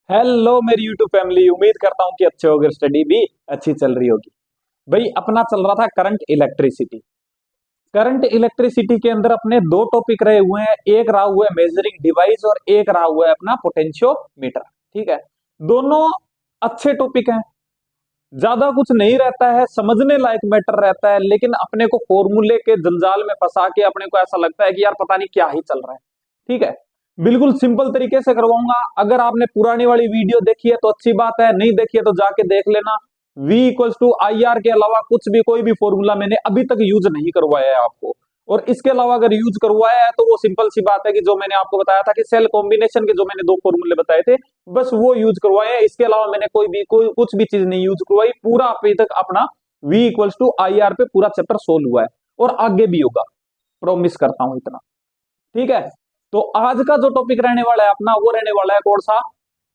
Hello मेरी YouTube family, उम्मीद करता हूं कि अच्छे होगे, स्टडी भी अच्छी चल रही होगी। भाई अपना चल रहा था करंट इलेक्ट्रिसिटी। करंट इलेक्ट्रिसिटी के अंदर अपने दो टॉपिक रहे हुए हैं, एक रहा हुआ है मेजरिंग डिवाइस और एक रहा हुआ है अपना पोटेंशियोमीटर। ठीक है, दोनों अच्छे टॉपिक हैं, ज्यादा कुछ नहीं रहता है, समझने लायक मैटर रहता है, लेकिन अपने को फॉर्मूले के जंजाल में फंसा के अपने को ऐसा लगता है कि यार पता नहीं क्या ही चल रहा है। ठीक है, बिल्कुल सिंपल तरीके से करवाऊंगा। अगर आपने पुरानी वाली वीडियो देखी है तो अच्छी बात है, नहीं देखी है तो जाके देख लेना। V equals to I R के अलावा कुछ भी कोई भी फॉर्मूला मैंने अभी तक यूज नहीं करवाया है आपको। और इसके अलावा अगर यूज करवाया है तो वो सिंपल सी बात है कि जो मैंने आपको बताया था कि सेल कॉम्बिनेशन के जो मैंने दो फॉर्मूले बताए थे, बस वो यूज करवाए हैं। इसके अलावा मैंने कोई कुछ भी चीज नहीं यूज करवाई। पूरा अभी तक अपना V equals to I R पे पूरा चैप्टर सोल्व हुआ है और आगे भी होगा, प्रोमिस करता हूं इतना। ठीक है, तो आज का जो टॉपिक रहने वाला है अपना, वो रहने वाला है कौन सा?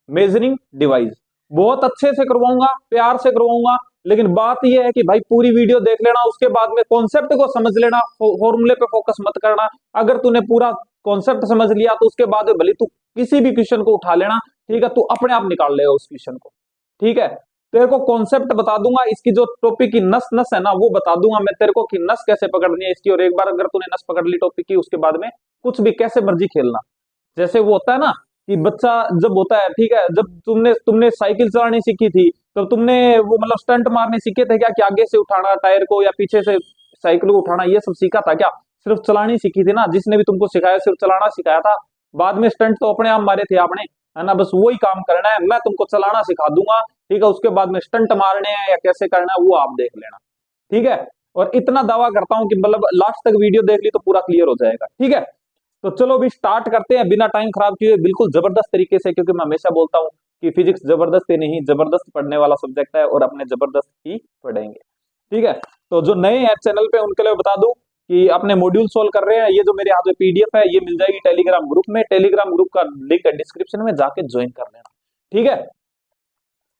Measuring device. बहुत अच्छे से करवाऊंगा, प्यार से करवाऊंगा, लेकिन बात यह है कि भाई पूरी वीडियो देख लेना, उसके बाद में कॉन्सेप्ट को समझ लेना, फॉर्मूले पे फोकस मत करना। अगर तूने पूरा कॉन्सेप्ट समझ लिया तो उसके बाद भले तू किसी भी क्वेश्चन को उठा लेना, ठीक है, तू अपने आप निकाल लेगा उस क्वेश्चन को। ठीक है, तेरे को कॉन्सेप्ट बता दूंगा, इसकी जो टॉपिक की नस नस है ना वो बता दूंगा मैं तेरे को कि नस कैसे पकड़नी है इसकी। और एक बार अगर तूने नस पकड़ ली टॉपिक की, उसके बाद में कुछ भी कैसे मर्जी खेलना। जैसे वो होता है ना कि बच्चा जब होता है, ठीक है, जब तुमने तुमने साइकिल चलानी सीखी थी तो तुमने वो मतलब स्टंट मारने सीखे थे क्या, कि आगे से उठाना टायर को या पीछे से साइकिल को उठाना, ये सब सीखा था क्या? सिर्फ चलानी सीखी थी ना, जिसने भी तुमको सिखाया सिर्फ चलाना सिखाया था। बाद में स्टंट तो अपने आप मारे थे आपने, है ना। बस वही काम करना है, मैं तुमको चलाना सिखा दूंगा, ठीक है। उसके बाद में स्टंट मारने हैं या कैसे करना है वो आप देख लेना, ठीक है। और इतना दावा करता हूं कि मतलब लास्ट तक वीडियो देख ली तो पूरा क्लियर हो जाएगा, ठीक है। तो चलो अभी स्टार्ट करते हैं बिना टाइम खराब किए, बिल्कुल जबरदस्त तरीके से, क्योंकि मैं हमेशा बोलता हूं कि फिजिक्स जबरदस्त ही नहीं जबरदस्त पढ़ने वाला सब्जेक्ट है और अपने जबरदस्त ही पढ़ेंगे, ठीक है। तो जो नए हैं चैनल पे उनके लिए बता दूं कि अपने मॉड्यूल सोल्व कर रहे हैं। ये जो मेरे हाथ में पीडीएफ है ये मिल जाएगी टेलीग्राम ग्रुप में, टेलीग्राम ग्रुप का लिंक है डिस्क्रिप्शन में, जाके ज्वाइन कर लेना, ठीक है।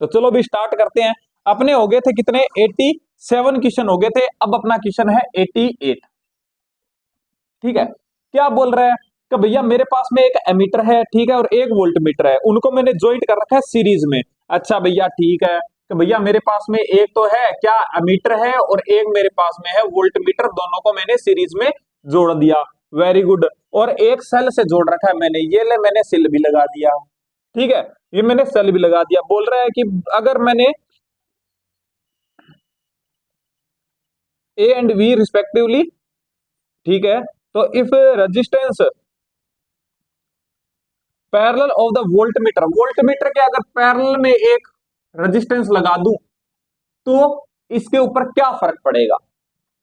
तो चलो अभी स्टार्ट करते हैं। अपने हो गए थे कितने? 87 क्वेश्चन हो गए थे, अब अपना क्वेश्चन है 88। ठीक है, क्या बोल रहा है कि भैया मेरे पास में एक एमीटर है, ठीक है, और एक वोल्ट मीटर है, उनको मैंने ज्वाइंट कर रखा है सीरीज में। अच्छा भैया ठीक है, तो भैया मेरे पास में एक तो है क्या एमीटर है और एक मेरे पास में है वोल्ट मीटर, दोनों को मैंने सीरीज में जोड़ दिया, वेरी गुड। और एक सेल से जोड़ रखा है मैंने, ये ले मैंने सेल भी लगा दिया, ठीक है, ये मैंने सेल भी लगा दिया। बोल रहा है कि अगर मैंने ए एंड बी रिस्पेक्टिवली, ठीक है, तो if resistance parallel of the volt meter के अगर पैरेलल में एक रेजिस्टेंस लगा दूं तो इसके ऊपर क्या फर्क पड़ेगा,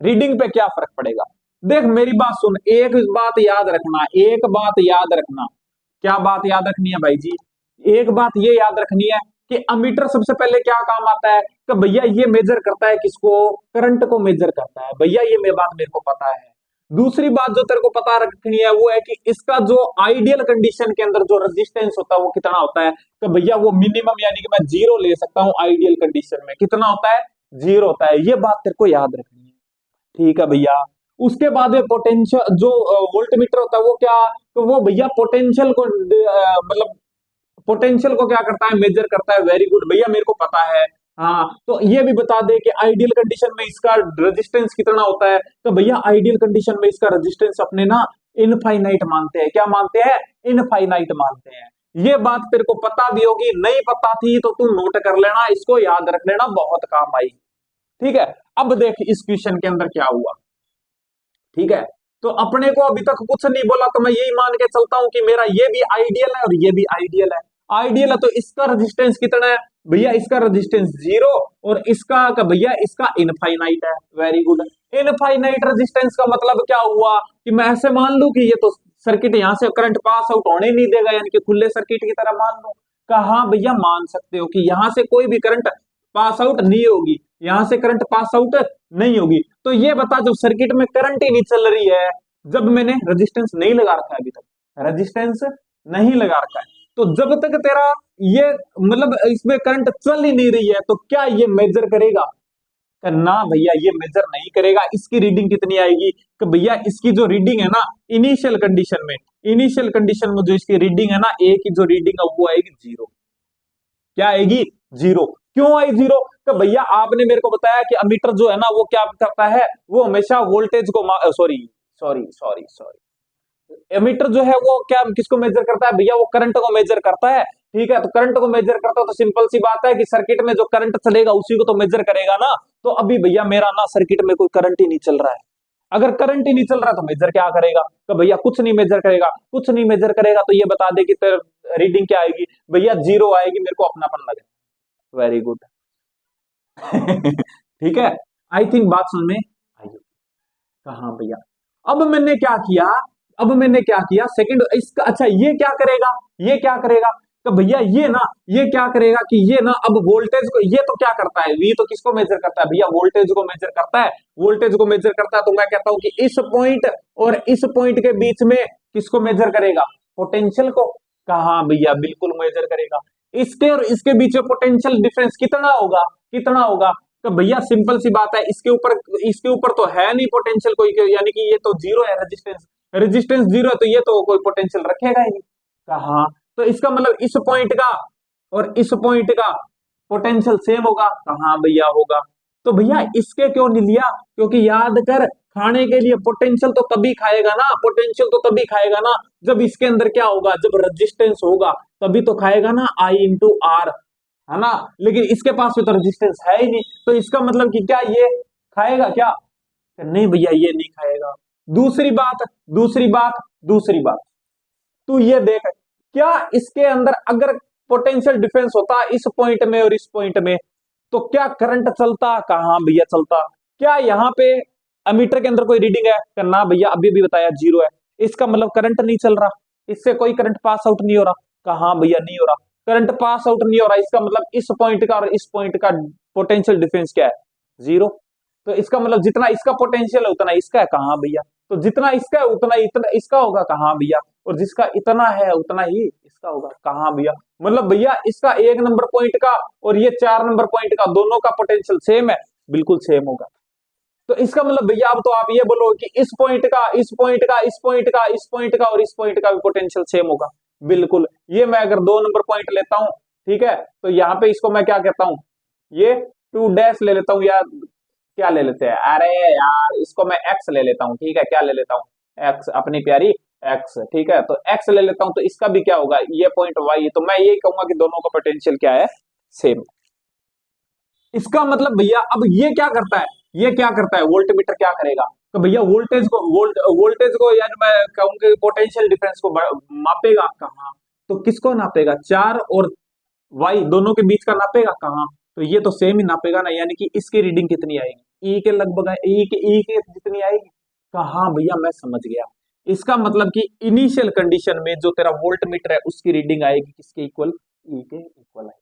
रीडिंग पे क्या फर्क पड़ेगा। देख मेरी बात सुन, एक बात याद रखना, एक बात याद रखना। क्या बात याद रखनी है भाई जी? एक बात ये याद रखनी है कि अमीटर सबसे पहले क्या काम आता है कि भैया ये मेजर करता है किसको? करंट को मेजर करता है भैया, ये बात मेरे को पता है। दूसरी बात जो तेरे को पता रखनी है वो है कि इसका जो आइडियल कंडीशन के अंदर जो रेजिस्टेंस होता है वो कितना होता है, तो भैया वो मिनिमम यानी कि मैं 0 ले सकता हूं। आइडियल कंडीशन में कितना होता है? 0 होता है। ये बात तेरे को याद रखनी है, ठीक है भैया। उसके बाद में पोटेंशियल जो वोल्ट मीटर होता है वो क्या, तो वो भैया पोटेंशियल को मतलब पोटेंशियल को क्या करता है? मेजर करता है। वेरी गुड भैया, मेरे को पता है। हाँ, तो ये भी बता दे कि आइडियल कंडीशन में इसका रेजिस्टेंस कितना होता है, तो भैया आइडियल कंडीशन में इसका रेजिस्टेंस अपने ना इनफाइनाइट मानते हैं। क्या मानते हैं? इनफाइनाइट मानते हैं। ये बात तेरे को पता भी होगी, नहीं पता थी तो तू नोट कर लेना, इसको याद रख लेना, बहुत काम आई, ठीक है। अब देख इस क्वेश्चन के अंदर क्या हुआ, ठीक है। तो अपने को अभी तक कुछ नहीं बोला, तो मैं यही मान के चलता हूं कि मेरा ये भी आइडियल है और ये भी आइडियल है। आइडियल है तो इसका रेजिस्टेंस कितना है भैया? इसका रेजिस्टेंस 0 और इसका भैया इसका इनफाइनाइट है। Very good. इनफाइनाइट रेजिस्टेंस का मतलब क्या हुआ कि मैं ऐसे मान लू कि ये तो सर्किट यहां से करंट पास आउट होने नहीं देगा, यानी कि खुले सर्किट की तरह मान लो। कहा भैया मान सकते हो कि यहां से कोई भी करंट पास आउट नहीं होगी, यहां से करंट पास आउट नहीं होगी। तो ये बता, जब सर्किट में करंट ही नहीं चल रही है, जब मैंने रेजिस्टेंस नहीं लगा रखा है, अभी तक रेजिस्टेंस नहीं लगा रखा है, तो जब तक तेरा ये मतलब इसमें करंट चल ही नहीं रही है, तो क्या ये मेजर करेगा? ना भैया ये मेजर नहीं करेगा। इसकी रीडिंग कितनी आएगी कि भैया इसकी जो रीडिंग है ना इनिशियल कंडीशन में जो इसकी रीडिंग है ना, ए की जो रीडिंग है वो आएगी 0। क्या आएगी? जीरो। क्यों आई जीरो? तो भैया आपने मेरे को बताया कि अमीटर जो है ना वो क्या करता है, वो हमेशा वोल्टेज को sorry sorry sorry sorry ammeter जो है वो क्या किसको मेजर करता है भैया? वो करंट को मेजर करता है। ठीक है, तो करंट को मेजर करता है तो सिंपल सी बात है कि सर्किट में जो करंट चलेगा उसी को तो मेजर करेगा ना। तो अभी भैया मेरा ना सर्किट में कोई करंट ही नहीं चल रहा है। अगर करंट ही नहीं चल रहा तो मेजर क्या करेगा? तो भैया कुछ नहीं मेजर करेगा, कुछ नहीं मेजर करेगा तो ये बता दे कि रीडिंग क्या आएगी? भैया जीरो आएगी, मेरे को अपनापन लगे। Very good. ठीक है, आई थिंक बात समझ में आई होगी। कहा भैया अब मैंने क्या किया, अब मैंने क्या किया सेकंड इसका, अच्छा ये क्या करेगा, ये क्या करेगा? तो भैया ये ना, ये क्या करेगा कि ये ना अब वोल्टेज को, ये तो क्या करता है, ये तो किसको मेजर करता है भैया? वोल्टेज को मेजर करता है, वोल्टेज को मेजर करता है। तो मैं कहता हूं कि इस पॉइंट और इस पॉइंट के बीच में किसको मेजर करेगा? पोटेंशियल को। कहा भैया बिल्कुल मेजर करेगा। इसके और इसके बीच में पोटेंशियल डिफरेंस कितना होगा, कितना होगा? तो भैया सिंपल सी बात है, इसके ऊपर तो है नहीं पोटेंशियल कोई, यानी कि ये तो जीरो है, रेजिस्टेंस रेजिस्टेंस जीरो है, तो ये तो कोई पोटेंशियल रखेगा ही नहीं। कहा तो इसका मतलब इस पॉइंट का और इस पॉइंट का पोटेंशियल सेम होगा। कहा भैया होगा। तो भैया इसके क्यों नहीं लिया? क्योंकि याद कर, खाने के लिए पोटेंशियल तो तभी खाएगा ना, पोटेंशियल तो तभी खाएगा ना जब इसके अंदर क्या होगा, जब रेजिस्टेंस होगा तभी तो खाएगा ना, I इंटू आर, है ना। लेकिन इसके पास में तो रेजिस्टेंस है ही नहीं, तो इसका मतलब कि क्या ये खाएगा क्या? नहीं भैया ये नहीं खाएगा। दूसरी बात, दूसरी बात, दूसरी बात, तू ये देख, क्या इसके अंदर अगर पोटेंशियल डिफरेंस होता इस पॉइंट में और इस पॉइंट में तो क्या करंट चलता? कहां भैया चलता। क्या यहाँ पे अमीटर के अंदर कोई रीडिंग है? करना भैया अभी भी बताया जीरो है, इसका मतलब करंट नहीं चल रहा, इससे कोई करंट पास आउट नहीं हो रहा। कहां भैया नहीं हो रहा, करंट पास आउट नहीं हो रहा, इसका मतलब इस पॉइंट का और इस पॉइंट का पोटेंशियल डिफरेंस क्या है? जीरो। तो इसका मतलब जितना इसका पोटेंशियल है उतना इसका है। कहां भैया? तो जितना इसका है उतना इतना इसका होगा। कहां भैया? और जिसका इतना है उतना ही इसका होगा। कहां भैया? मतलब भैया इसका 1 नंबर पॉइंट का और ये 4 नंबर पॉइंट का दोनों का पोटेंशियल सेम है, बिल्कुल सेम होगा। तो इसका मतलब भैया अब तो आप ये बोलो कि इस पॉइंट का, इस पॉइंट का, इस पॉइंट का, इस पॉइंट का और इस पॉइंट का भी पोटेंशियल सेम होगा। बिल्कुल। ये मैं अगर 2 नंबर पॉइंट लेता हूं, ठीक है, तो यहाँ पे इसको मैं क्या कहता हूं, ये 2 डैश ले लेता हूं, या क्या ले लेते हैं, अरे यार इसको मैं एक्स ले लेता हूँ। ठीक है, क्या ले लेता हूँ? एक्स, अपनी प्यारी एक्स। ठीक है, तो एक्स ले लेता हूँ, तो इसका भी क्या होगा, ये पॉइंट वाई। तो मैं यही कहूंगा कि दोनों का पोटेंशियल क्या है? सेम। इसका मतलब भैया अब ये क्या करता है, ये क्या करता है, वोल्टमीटर क्या करेगा? तो भैया वोल्टेज को यानी मैं कहूंगा पोटेंशियल डिफरेंस को मापेगा। कहाँ? तो किसको नापेगा? 4 और वाई दोनों के बीच का नापेगा। कहाँ? तो ये तो सेम ही नापेगा ना, यानी कि इसकी रीडिंग कितनी आएगी? ई के लगभग ई के जितनी आएगी। कहाँ भैया? मैं समझ गया। इसका मतलब कि इनिशियल कंडीशन में जो तेरा वोल्ट मीटर है उसकी रीडिंग आएगी किसके इक्वल? ई के इक्वल है।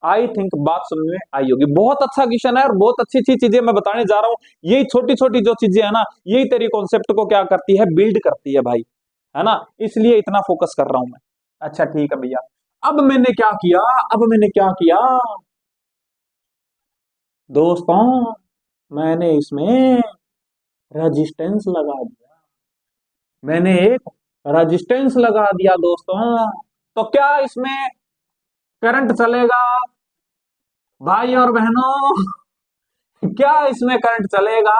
आई थिंक बात समझ में आई होगी। बहुत अच्छा क्वेश्चन है और बहुत अच्छी अच्छी चीजें मैं बताने जा रहा हूँ। यही छोटी छोटी जो चीजें है ना, यही तेरी कॉन्सेप्ट को क्या करती है, बिल्ड करती है भाई, है ना। इसलिए इतना फोकस कर रहा हूं मैं। अच्छा ठीक है भैया, अब मैंने क्या किया, अब मैंने क्या किया दोस्तों, मैंने इसमें रेजिस्टेंस लगा दिया, मैंने एक रेजिस्टेंस लगा दिया दोस्तों। तो क्या इसमें करंट चलेगा भाई और बहनों? क्या इसमें करंट चलेगा?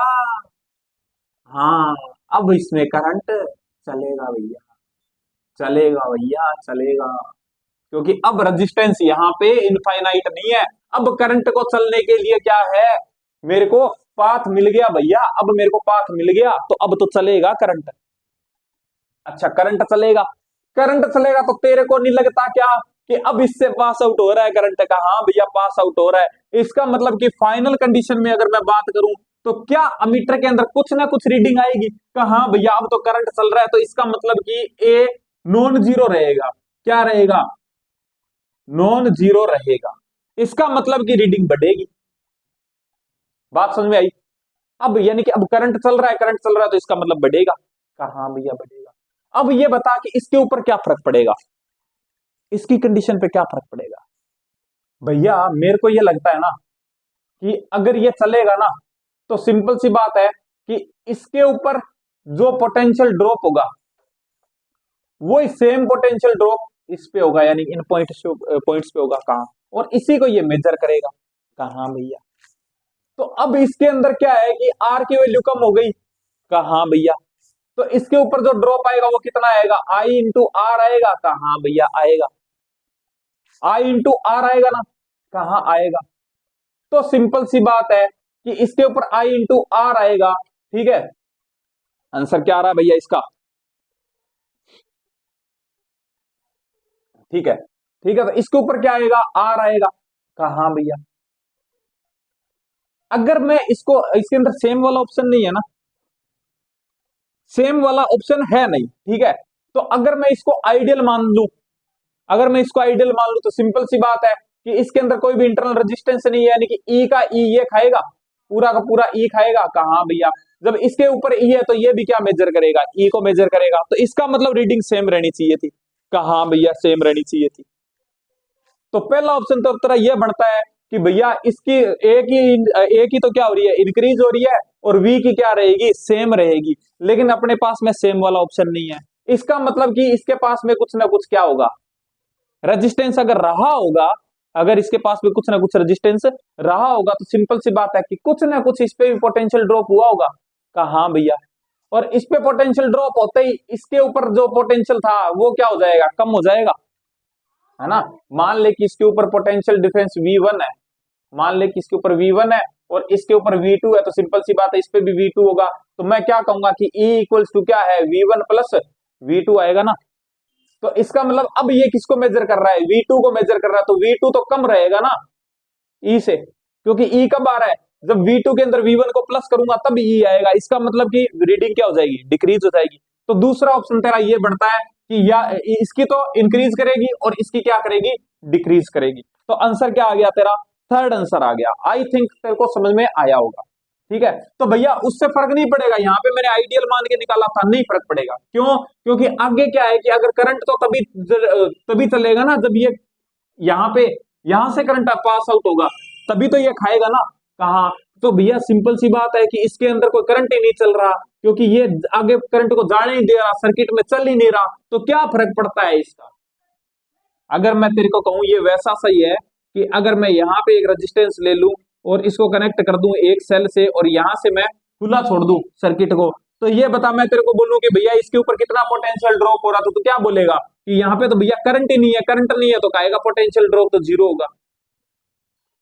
हाँ, अब इसमें करंट चलेगा भैया, चलेगा भैया चलेगा। क्योंकि अब रेजिस्टेंस यहाँ पे इनफाइनाइट नहीं है। अब करंट को चलने के लिए क्या है, मेरे को पाथ मिल गया भैया, अब मेरे को पाथ मिल गया तो अब तो चलेगा करंट। अच्छा करंट चलेगा, करंट चलेगा तो तेरे को नहीं लगता क्या कि अब इससे पास आउट हो रहा है करंट का? हाँ भैया पास आउट हो रहा है। इसका मतलब कि फाइनल कंडीशन में अगर मैं बात करूं तो क्या अमीटर के अंदर कुछ ना कुछ रीडिंग आएगी? हाँ भैया अब तो करंट चल रहा है, तो इसका मतलब कि ए नॉन जीरो रहेगा। क्या रहेगा? नॉन जीरो रहेगा। इसका मतलब कि रीडिंग बढ़ेगी। बात समझ में आई? अब यानी कि अब करंट चल रहा है, करंट चल रहा है तो इसका मतलब बढ़ेगा। कहां भैया बढ़ेगा? अब ये बता कि इसके ऊपर क्या फर्क पड़ेगा, इसकी कंडीशन पे क्या फर्क पड़ेगा? भैया मेरे को ये लगता है ना कि अगर ये चलेगा ना तो सिंपल सी बात है कि इसके ऊपर जो पोटेंशियल ड्रॉप होगा वो सेम पोटेंशियल ड्रॉप इस पे होगा, यानी इन पॉइंट्स पे होगा कहाँ, और इसी को ये मेजर करेगा कहाँ भैया। तो अब इसके अंदर क्या है कि आर की वैल्यू कम हो गई कहाँ भैया, तो इसके ऊपर जो ड्रॉप आएगा वो कितना आएगा, आई इंटू आर आएगा कहाँ भैया, आएगा आई इंटू आर आएगा ना, कहाँ आएगा। तो सिंपल सी बात है कि इसके ऊपर आई इंटू आर आएगा, ठीक है। आंसर क्या आ रहा है भैया इसका, ठीक है, ठीक है। तो इसके ऊपर क्या आएगा, आर आएगा कहाँ भैया। अगर मैं इसको, इसके अंदर सेम वाला ऑप्शन नहीं है ना, सेम वाला ऑप्शन है नहीं, ठीक है। तो अगर मैं इसको आइडियल मान लूं, अगर मैं इसको आइडियल मान लूं, तो सिंपल सी बात है कि इसके अंदर कोई भी इंटरनल रेजिस्टेंस नहीं है, यानी कि ई का ई ये खाएगा, पूरा का पूरा ई खाएगा कहाँ भैया। जब इसके ऊपर ई है तो ये भी क्या मेजर करेगा, ई को मेजर करेगा, तो इसका मतलब रीडिंग सेम रहनी चाहिए थी कहाँ भैया, सेम रहनी चाहिए थी। तो पहला ऑप्शन तो तेरा ये बनता है कि भैया इसकी ए की तो क्या हो रही है, इंक्रीज हो रही है, और वी की क्या रहेगी, सेम रहेगी। लेकिन अपने पास में सेम वाला ऑप्शन नहीं है, इसका मतलब कि इसके पास में कुछ ना कुछ क्या होगा, रेजिस्टेंस अगर रहा होगा, अगर इसके पास में कुछ ना कुछ रेजिस्टेंस रहा होगा, तो सिंपल सी बात है कि कुछ ना कुछ इस पे भी पोटेंशियल ड्रॉप हुआ होगा कहाँ भैया। और इस पे पोटेंशियल ड्रॉप होते ही इसके ऊपर जो पोटेंशियल था वो क्या हो जाएगा, कम हो जाएगा, है ना। मान ले कि इसके ऊपर पोटेंशियल डिफरेंस V1 है, मान ले कि इसके ऊपर V1 है और इसके ऊपर V2 है, तो सिंपल सी बात है इस पे भी V2 होगा, तो मैं क्या कहूंगा कि E इक्वल्स टू क्या है, V1 प्लस V2 आएगा ना। तो इसका मतलब अब ये किसको मेजर कर रहा है, V2 को मेजर कर रहा है, तो V2 तो कम रहेगा ना E से, क्योंकि E कब आ रहा है, जब V2 के अंदर V1 को प्लस करूंगा तब E आएगा, इसका मतलब कि रीडिंग क्या हो जाएगी, डिक्रीज हो जाएगी। तो दूसरा ऑप्शन तेरा ये बनता है कि या इसकी तो इंक्रीज करेगी और इसकी क्या करेगी, डिक्रीज करेगी। तो आंसर क्या आ गया तेरा, थर्ड आंसर आ गया। आई थिंक तेरे को समझ में आया होगा, ठीक है। तो भैया उससे फर्क नहीं पड़ेगा, यहाँ पे मैंने आइडियल मान के निकाला था, नहीं फर्क पड़ेगा, क्यों, क्योंकि आगे क्या है कि अगर करंट तो तभी तभी चलेगा ना जब ये यहाँ पे, यहां से करंट पास आउट होगा, तभी तो ये खाएगा ना कहाँ। तो भैया सिंपल सी बात है कि इसके अंदर कोई करंट ही नहीं चल रहा, क्योंकि ये आगे करंट को जाने नहीं दे रहा, सर्किट में चल ही नहीं रहा, तो क्या फर्क पड़ता है इसका। अगर मैं तेरे को कहूं ये वैसा सही है कि अगर मैं यहाँ पे एक रेजिस्टेंस ले लूं और इसको कनेक्ट कर दूं एक सेल से, और यहां से मैं खुला छोड़ दूं सर्किट को, तो ये बता, मैं तेरे को बोलूं कि भैया इसके ऊपर कितना पोटेंशियल ड्रॉप हो रहा, तो तू क्या बोलेगा कि यहाँ पे तो भैया करंट ही नहीं है, करंट नहीं है तो कहेगा पोटेंशियल ड्रॉप तो जीरो होगा।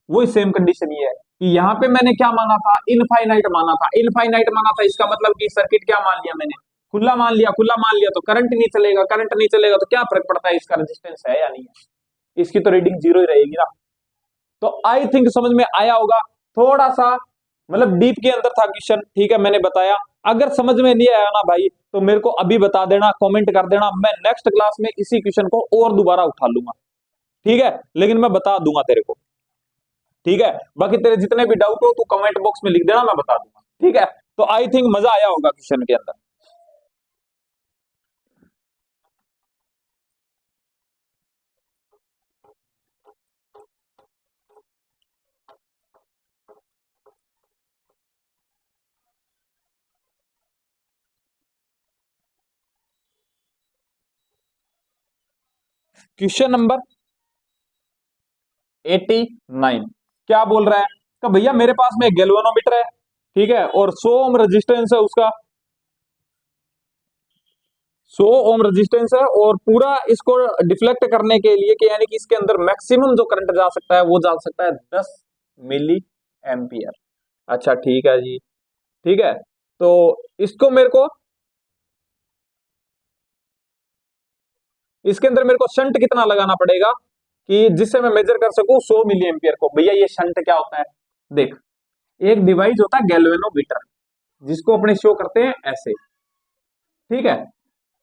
वही सेम कंडीशन ये है कि यहाँ पे मैंने क्या माना था, इनफाइनाइट माना था, इनफाइनाइट माना था, इसका मतलब कि सर्किट क्या मान लिया मैंने, खुला मान लिया, खुला मान लिया तो करंट नहीं चलेगा, करंट नहीं चलेगा तो क्या फर्क पड़ता है इसका रेजिस्टेंस है या नहीं है, इसकी तो रीडिंग जीरो ही रहेगी ना। तो आई थिंक समझ में आया होगा, थोड़ा सा मतलब डीप के अंदर था क्वेश्चन, ठीक है, मैंने बताया। अगर समझ में नहीं आया ना भाई तो मेरे को अभी बता देना, कमेंट कर देना, मैं नेक्स्ट क्लास में इसी क्वेश्चन को और दोबारा उठा लूंगा, ठीक है, लेकिन मैं बता दूंगा तेरे को, ठीक है। बाकी तेरे जितने भी डाउट हो तू कमेंट बॉक्स में लिख देना, मैं बता दूंगा, ठीक है। तो आई थिंक मजा आया होगा क्वेश्चन के अंदर। क्वेश्चन नंबर 89 क्या बोल रहा है कि भैया मेरे पास में एक गैल्वेनोमीटर है, ठीक है, और 100 ओम रेजिस्टेंस है उसका, 100 ओम रेजिस्टेंस है, और पूरा इसको डिफ्लेक्ट करने के लिए कि यानी कि इसके अंदर मैक्सिमम जो करंट जा सकता है वो जा सकता है 10 मिली एम्पियर। अच्छा ठीक है जी, ठीक है। तो इसको मेरे को, इसके अंदर मेरे को शंट कितना लगाना पड़ेगा कि जिससे मैं मेजर कर सकूं 100 मिली एम्पियर को। भैया ये शंट क्या होता है, देख, एक डिवाइस होता है गैल्वेनोमीटर, जिसको अपने शो करते हैं ऐसे, ठीक है।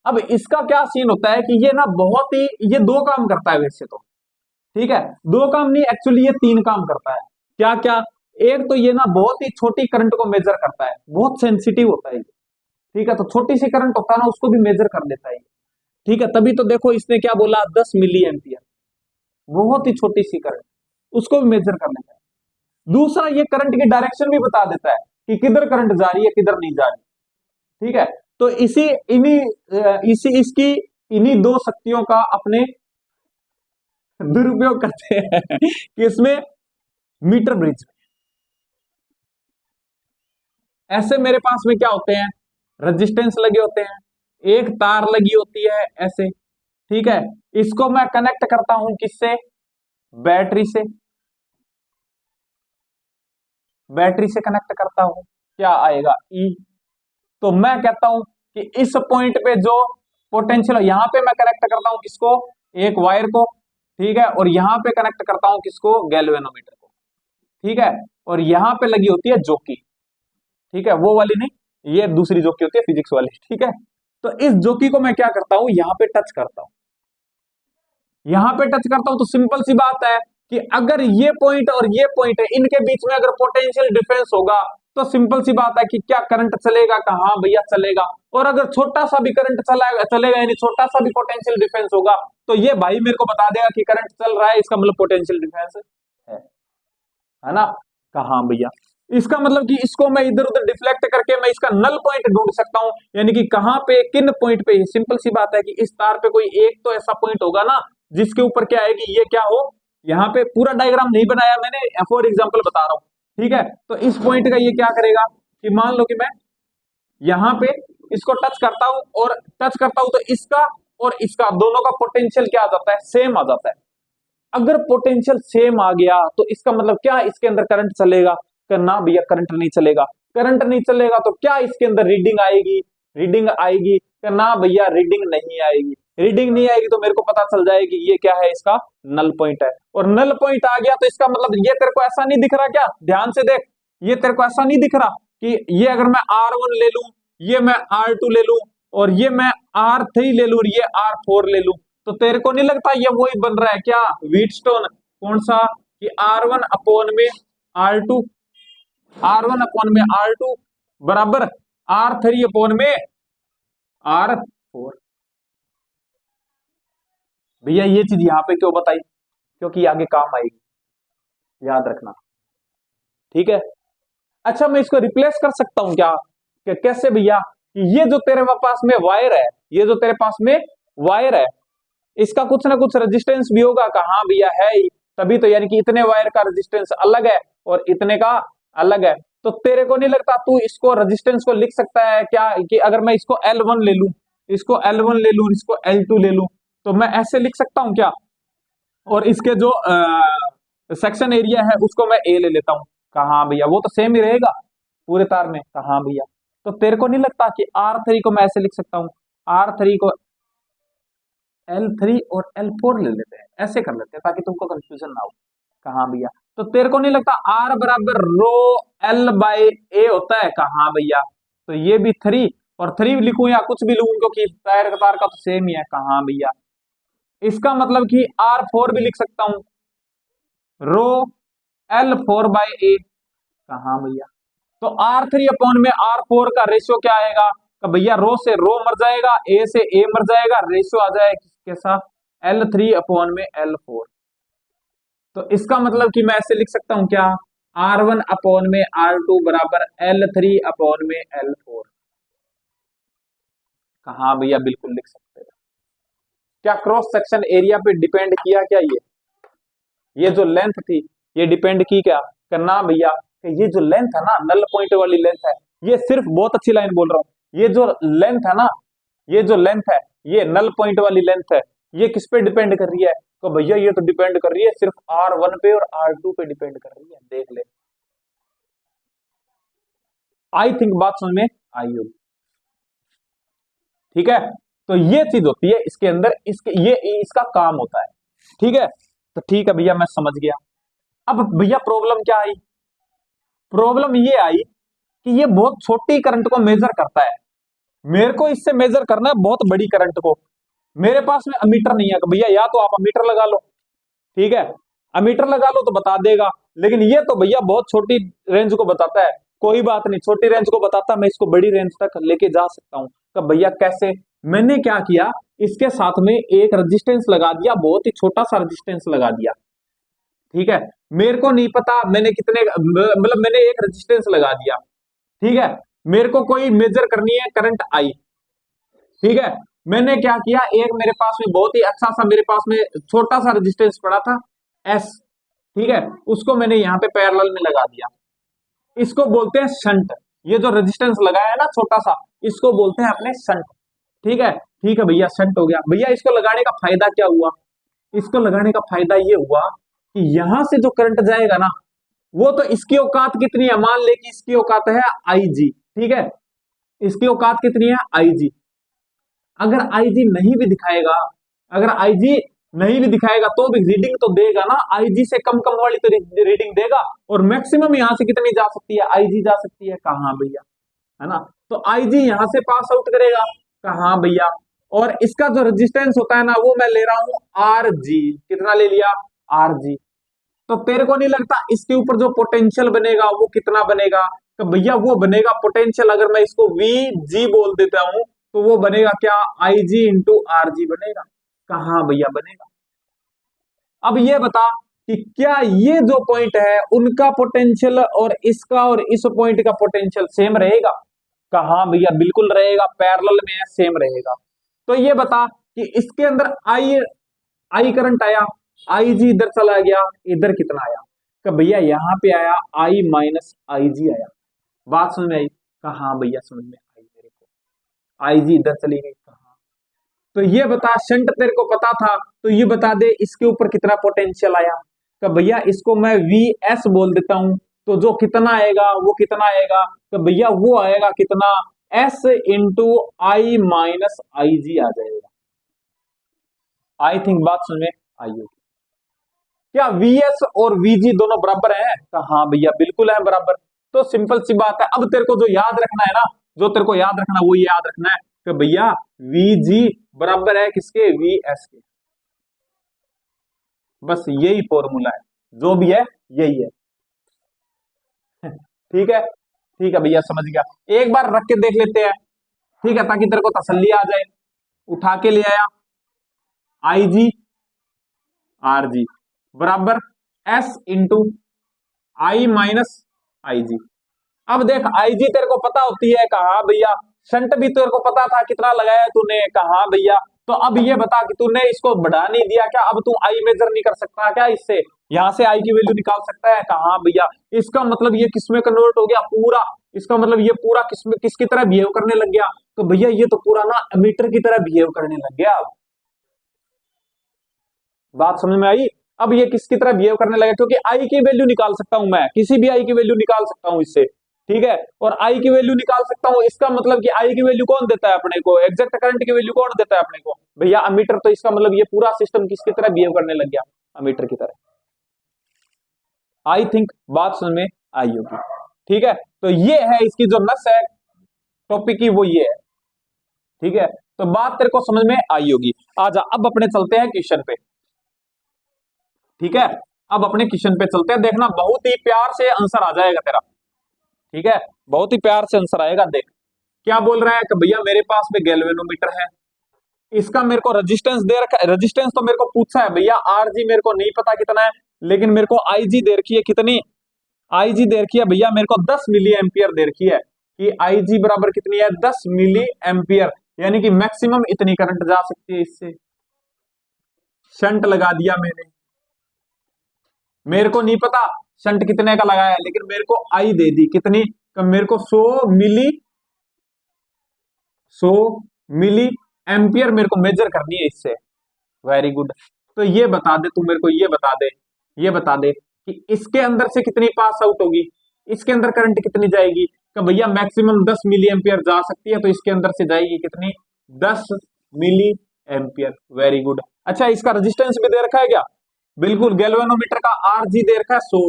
अब इसका क्या सीन होता है कि ये ना बहुत ही, ये दो काम करता है वैसे तो, ठीक है, दो काम नहीं एक्चुअली ये तीन काम करता है। क्या क्या, एक तो ये ना बहुत ही छोटी करंट को मेजर करता है, बहुत सेंसिटिव होता है ये, ठीक है, तो छोटी सी करंट होता है ना उसको भी मेजर कर लेता है, ठीक है। तभी तो देखो इसने क्या बोला, 10 मिली एम्पियर, बहुत ही छोटी सी करंट, उसको भी मेजर कर लेता है। दूसरा ये करंट की डायरेक्शन भी बता देता है कि किधर करंट जा रही है किधर नहीं जा रही, ठीक है। तो इसी इन्हीं इसी इसकी इन्हीं दो शक्तियों का अपने दुरुपयोग करते हैं किसमें, मीटर ब्रिज में। ऐसे मेरे पास में क्या होते हैं, रेजिस्टेंस लगे होते हैं, एक तार लगी होती है ऐसे, ठीक है। इसको मैं कनेक्ट करता हूं किससे, बैटरी से, बैटरी से कनेक्ट करता हूं, क्या आएगा ई। तो मैं कहता हूं कि इस पॉइंट पे जो पोटेंशियल, यहां पे मैं कनेक्ट करता हूं किसको, एक वायर को, ठीक है, और यहां पे कनेक्ट करता हूं किसको, गैल्वेनोमीटर को, ठीक है। और यहां पे लगी होती है जॉकी, ठीक है, वो वाली नहीं, ये दूसरी जॉकी होती है फिजिक्स वाली, ठीक है। तो इस जॉकी को मैं क्या करता हूं, यहां पे टच करता हूं, यहां पे टच करता हूं, तो सिंपल सी बात है कि अगर ये पॉइंट और ये पॉइंट है, इनके बीच में अगर पोटेंशियल डिफरेंस होगा, तो सिंपल सी बात है कि क्या करंट चलेगा, कहां भैया चलेगा। और अगर छोटा सा भी करंट चलेगा यानी छोटा सा भी पोटेंशियल डिफरेंस होगा, तो ये भाई मेरे को बता देगा कि करंट चल रहा है, इसका मतलब पोटेंशियल डिफरेंस है ना। कहां भैया, इसका मतलब कि इसको मैं इधर उधर डिफ्लेक्ट करके मैं इसका नल पॉइंट ढूंढ सकता हूं, यानी कि कहां पे, किन पॉइंट पे। सिंपल सी बात है कि इस तार पे कोई एक तो ऐसा पॉइंट होगा ना जिसके ऊपर क्या है कि ये क्या हो, यहाँ पे पूरा डायग्राम नहीं बनाया मैंने, फॉर एग्जांपल बता रहा हूं, ठीक है। तो इस पॉइंट का ये क्या करेगा कि मान लो कि मैं यहां पे इसको टच करता हूं, और टच करता हूं तो इसका और इसका दोनों का पोटेंशियल क्या आ जाता है, सेम आ जाता है। अगर पोटेंशियल सेम आ गया तो इसका मतलब क्या, इसके अंदर करंट चलेगा, ना भैया करंट नहीं चलेगा। करंट नहीं चलेगा तो क्या इसके अंदर रीडिंग आएगी, रीडिंग आएगी, ना भैया रीडिंग नहीं आएगी। रीडिंग नहीं आएगी तो मेरे को पता चल जाएगी ये क्या है, इसका नल पॉइंट है। और नल पॉइंट आ गया तो इसका मतलब ये तेरे को ऐसा नहीं दिख रहा क्या, ध्यान से देख, ये तेरे को ऐसा नहीं दिख रहा कि ये अगर मैं R1 ले लूं, ये मैं R2 ले लूं, और ये मैं R3 ले लूं, और ये R4 ले लूं, तो तेरे को नहीं लगता ये वही बन रहा है क्या, व्हीटस्टोन। कौन सा, कि R1 अपॉन में R2, R1 अपॉन में R2 बराबर R3 अपॉन में R4। भैया ये चीज यहां पे क्यों बताई, क्योंकि आगे काम आएगी, याद रखना, ठीक है। अच्छा मैं इसको रिप्लेस कर सकता हूं क्या, कि कैसे भैया, कि ये जो तेरे पास में वायर है, ये जो तेरे पास में वायर है, इसका कुछ ना कुछ रेजिस्टेंस भी होगा, कहां भैया है ही, तभी तो, यानी कि इतने वायर का रेजिस्टेंस अलग है और इतने का अलग है। तो तेरे को नहीं लगता तू इसको रेजिस्टेंस को लिख सकता है क्या, कि अगर मैं इसको L1 ले लूं, इसको L1 ले लूं, इसको L2 ले लूं, तो मैं ऐसे लिख सकता हूं क्या, और इसके जो सेक्शन एरिया है उसको मैं ए ले लेता हूं, कहां भैया, वो तो सेम ही रहेगा पूरे तार में, कहां भैया। तो तेरे को नहीं लगता कि R3 को मैं ऐसे लिख सकता हूं, R3 को L3 और L4 ले लेते हैं, ऐसे कर लेते हैं ताकि तुमको कंफ्यूजन ना हो, कहां भैया। तो तेरे को नहीं लगता R बराबर रो L बाय ए होता है, कहां भैया। तो ये भी 3 और 3 लिखूं या कुछ भी लिखूं, क्योंकि तार का तो सेम ही है, कहां भैया। इसका मतलब कि R4 भी लिख सकता हूं, रो L4 बाय ए, कहां भैया। तो R3 अपॉन में R4 का रेशियो क्या आएगा, तो भैया रो से रो मर जाएगा, ए से ए मर जाएगा, रेशियो आ जाएगा किसके साथ, L3 अपॉन में L4। तो इसका मतलब कि मैं ऐसे लिख सकता हूं क्या, R1 अपॉन में R2 बराबर L3 अपॉन में L4, कहां भैया, बिल्कुल लिख सकते हैं। क्या क्रॉस सेक्शन एरिया पे डिपेंड किया क्या, ये जो लेंथ थी ये डिपेंड की क्या करना भैया, ये जो लेंथ है ना, नल पॉइंट वाली लेंथ है, ये सिर्फ, बहुत अच्छी लाइन बोल रहा हूं, ये जो लेंथ है ना, ये जो लेंथ है, ये नल पॉइंट वाली लेंथ है, ये किस पे डिपेंड कर रही है, तो भैया ये तो डिपेंड कर रही है सिर्फ R1 पे और R2 पे डिपेंड कर रही है, देख ले। आई थिंक बात समझ में आई होगी, ठीक है। तो ये चीज होती है इसके अंदर, इसके ये इसका काम होता है, ठीक है। तो ठीक है भैया मैं समझ गया। अब भैया प्रॉब्लम क्या आई, प्रॉब्लम ये आई कि ये बहुत छोटी करंट को मेजर करता है, मेरे को इससे मेजर करना है बहुत बड़ी करंट को, मेरे पास में अमीटर नहीं है, भैया या तो आप अमीटर लगा लो, ठीक है, अमीटर लगा लो तो बता देगा, लेकिन ये तो भैया बहुत छोटी रेंज को बताता है, कोई बात नहीं, छोटी रेंज को बताता, मैं इसको बड़ी रेंज तक लेके जा सकता हूं। तो भैया कैसे, मैंने क्या किया, इसके साथ में एक रेजिस्टेंस लगा दिया, बहुत ही छोटा सा रेजिस्टेंस लगा दिया, ठीक है। मेरे को नहीं पता मैंने कितने, मतलब मैंने एक रेजिस्टेंस लगा दिया, ठीक है। मेरे को कोई मेजर करनी है करंट आई, ठीक है, मैंने क्या किया, एक मेरे पास में बहुत ही अच्छा सा मेरे पास में छोटा सा रेजिस्टेंस पड़ा था एस, ठीक है, उसको मैंने यहाँ पे पैरेलल में लगा दिया। इसको बोलते हैं शंट। ये जो रेजिस्टेंस लगाया है ना छोटा सा, इसको बोलते हैं अपने शंट। ठीक है भैया, शंट हो गया। भैया इसको लगाने का फायदा क्या हुआ? इसको लगाने का फायदा ये हुआ कि यहां से जो करंट जाएगा ना, वो तो इसकी औकात कितनी है, मान ले कि इसकी औकात है आई जी, ठीक है, इसकी औकात कितनी है आई जी। अगर आईजी नहीं भी दिखाएगा, अगर आईजी नहीं भी दिखाएगा तो भी रीडिंग तो देगा ना, आईजी से कम कम वाली तो रीडिंग देगा। और मैक्सिमम यहां से कितनी जा सकती है, आईजी जा सकती है कहां भैया, है ना, तो आईजी यहां से पास आउट करेगा कहां भैया। और इसका जो रेजिस्टेंस होता है ना, वो मैं ले रहा हूं आर जी, कितना ले लिया, आर जी। तो तेरे को नहीं लगता इसके ऊपर जो पोटेंशियल बनेगा वो कितना बनेगा? तो भैया वो बनेगा पोटेंशियल, अगर मैं इसको वी जी बोल देता हूं तो वो बनेगा क्या, आई जी इंटू आर जी बनेगा। कहां भैया बनेगा? अब ये बता कि क्या ये जो पॉइंट है उनका पोटेंशियल और इस पॉइंट का पोटेंशियल सेम रहेगा? कहां भैया, बिल्कुल रहेगा, पैरेलल में है, सेम रहेगा। तो ये बता कि इसके अंदर आई आई करंट आया, आई जी इधर चला गया, इधर कितना आया? कि भैया यहाँ पे आया आई माइनस आई जी आया। बात समझ में आई? कहा भैया समझ में आई मेरे को, आई जी इधर चली गई कहा। तो ये बता, शंट तेरे को पता था तो ये बता दे इसके ऊपर कितना पोटेंशियल आया। कि भैया इसको मैं वी एस बोल देता हूं, तो जो कितना आएगा वो कितना आएगा, तो भैया वो आएगा कितना, एस इंटू आई माइनस आई जी आ जाएगा। आई थिंक बात समझ में आई होगी। क्या वीएस और वीजी दोनों बराबर हैं? हाँ भैया बिल्कुल है बराबर। तो सिंपल सी बात है, अब तेरे को जो याद रखना है ना, जो तेरे को याद रखना वो याद रखना है कि भैया वीजी बराबर है किसके, वीएस के। बस यही फॉर्मूला है, जो भी है यही है। ठीक है भैया, समझ गया। एक बार रख के देख लेते हैं, ठीक है, ताकि तेरे को तसल्ली आ जाए। उठा के ले आया, आई जी आर जी बराबर एस इंटू आई माइनस आई जी। अब देख आई जी तेरे को पता होती है, कहा भैया शंट भी तेरे को पता था कितना लगाया तूने, कहा भैया। तो अब ये बता कि तूने इसको बढ़ा नहीं दिया क्या, अब तू आई मेजर नहीं कर सकता क्या इससे, यहां से आई की वैल्यू निकाल सकता है? कहा भैया, इसका मतलब ये किसमें कन्वर्ट हो गया पूरा, इसका मतलब ये पूरा किसमें किसकी तरह बिहेव करने लग गया? तो भैया ये तो पूरा ना एमीटर की तरह बिहेव करने लग गया। बात समझ में आई? अब ये किसकी तरह बिहेव करने लगा, क्योंकि आई की वैल्यू निकाल सकता हूं मैं, किसी भी आई की वैल्यू निकाल सकता हूं इससे, ठीक है, और आई की वैल्यू निकाल सकता हूं। इसका मतलब कि आई की वैल्यू कौन देता है अपने को, एग्जैक्ट करंट की वैल्यू कौन देता है अपने को, भैया अमीटर। तो इसका मतलब ये पूरा सिस्टम किसकी तरह बिहेव करने लग गया, अमीटर की तरह। आई थिंक बात समझ में आई होगी, ठीक है। तो ये है इसकी जो नस है टॉपिक की, वो ये है, ठीक है। तो बात तेरे को समझ में आई होगी। आजा अब अपने चलते हैं क्वेश्चन पे, ठीक है। अब अपने क्वेश्चन पे चलते हैं, देखना बहुत ही प्यार से आंसर आ जाएगा तेरा, ठीक है, बहुत ही प्यार से आंसर आएगा। देख क्या बोल रहा है कि भैया मेरे पास में गैल्वेनोमीटर है, इसका मेरे को रेजिस्टेंस दे रखा है, रेजिस्टेंस तो मेरे को पूछा है भैया, आरजी मेरे को नहीं पता कितना है, लेकिन मेरे को आईजी दे रखी है, कितनी आईजी दे रखी है भैया, मेरे को 10 मिली एम्पियर दे रखी है कि आईजी बराबर कितनी है, 10 मिली एम्पियर, यानी कि मैक्सिमम इतनी करंट जा सकती है इससे। शंट लगा दिया मैंने, मेरे को नहीं पता शंट कितने का लगाया है, लेकिन मेरे को आई दे दी कितनी, तो मेरे को 100 मिली एम्पियर मेरे को मेजर करनी है इससे। Very good. तो ये बता दे तू मेरे को, ये बता दे कि इसके अंदर से कितनी पास आउट होगी, इसके अंदर करंट कितनी जाएगी? तो भैया मैक्सिमम 10 मिली एम्पियर जा सकती है, तो इसके अंदर से जाएगी कितनी, 10 मिली एम्पियर। Very good. अच्छा इसका रेजिस्टेंस भी दे रखा है क्या? बिल्कुल, गैल्वेनोमीटर का आरजी दे रखा है 100।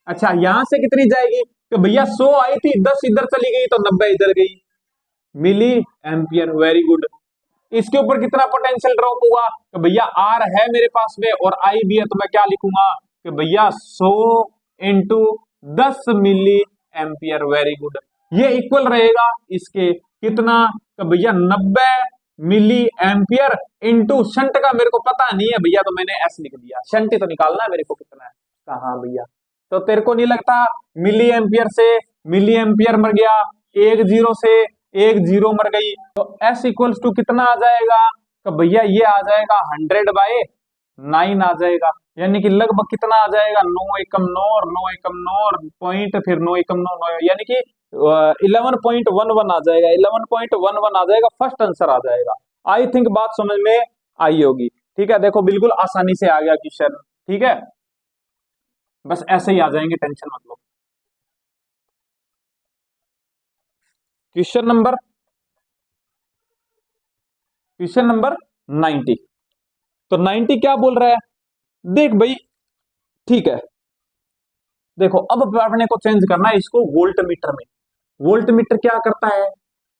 अच्छा यहां से कितनी जाएगी, तो भैया 100 आई थी, 10 इधर चली गई तो 90 इधर गई, मिली एम्पियर। Very good. इसके ऊपर कितना पोटेंशियल ड्रॉप हुआ, तो भैया आर है मेरे पास में और आई भी है, तो मैं क्या लिखूंगा कि भैया 100 into 10 milli ampere. Very good. ये इक्वल रहेगा इसके कितना, तो भैया 90 मिली एम्पियर इंटू शंट का मेरे को पता नहीं है भैया, तो मैंने एस लिख दिया, शंट तो निकालना है मेरे को कितना है। कहा भैया, तो तेरे को नहीं लगता मिली एम्पियर से मिली एम्पियर मर गया, एक जीरो से एक जीरो मर गई, तो S इक्वल्स टू कितना आ जाएगा? तो भैया ये आ जाएगा 100/9 आ जाएगा, यानी कि लगभग कितना आ जाएगा? 9 एकम 9 और 9 एकम 9 और पॉइंट, फिर 9 एकम 9 9, यानी कि 11.11 आ जाएगा, 11.11 आ जाएगा, फर्स्ट आंसर आ जाएगा। आई थिंक बात समझ में आई होगी। ठीक है, देखो बिल्कुल आसानी से आ गया क्वेश्चन। ठीक है, बस ऐसे ही आ जाएंगे, टेंशन मत लो। Question number 90। तो 90 क्या बोल रहा है? देख भाई, ठीक है, देखो अब अपने को चेंज करना है इसको वोल्ट मीटर में। वोल्ट मीटर क्या करता है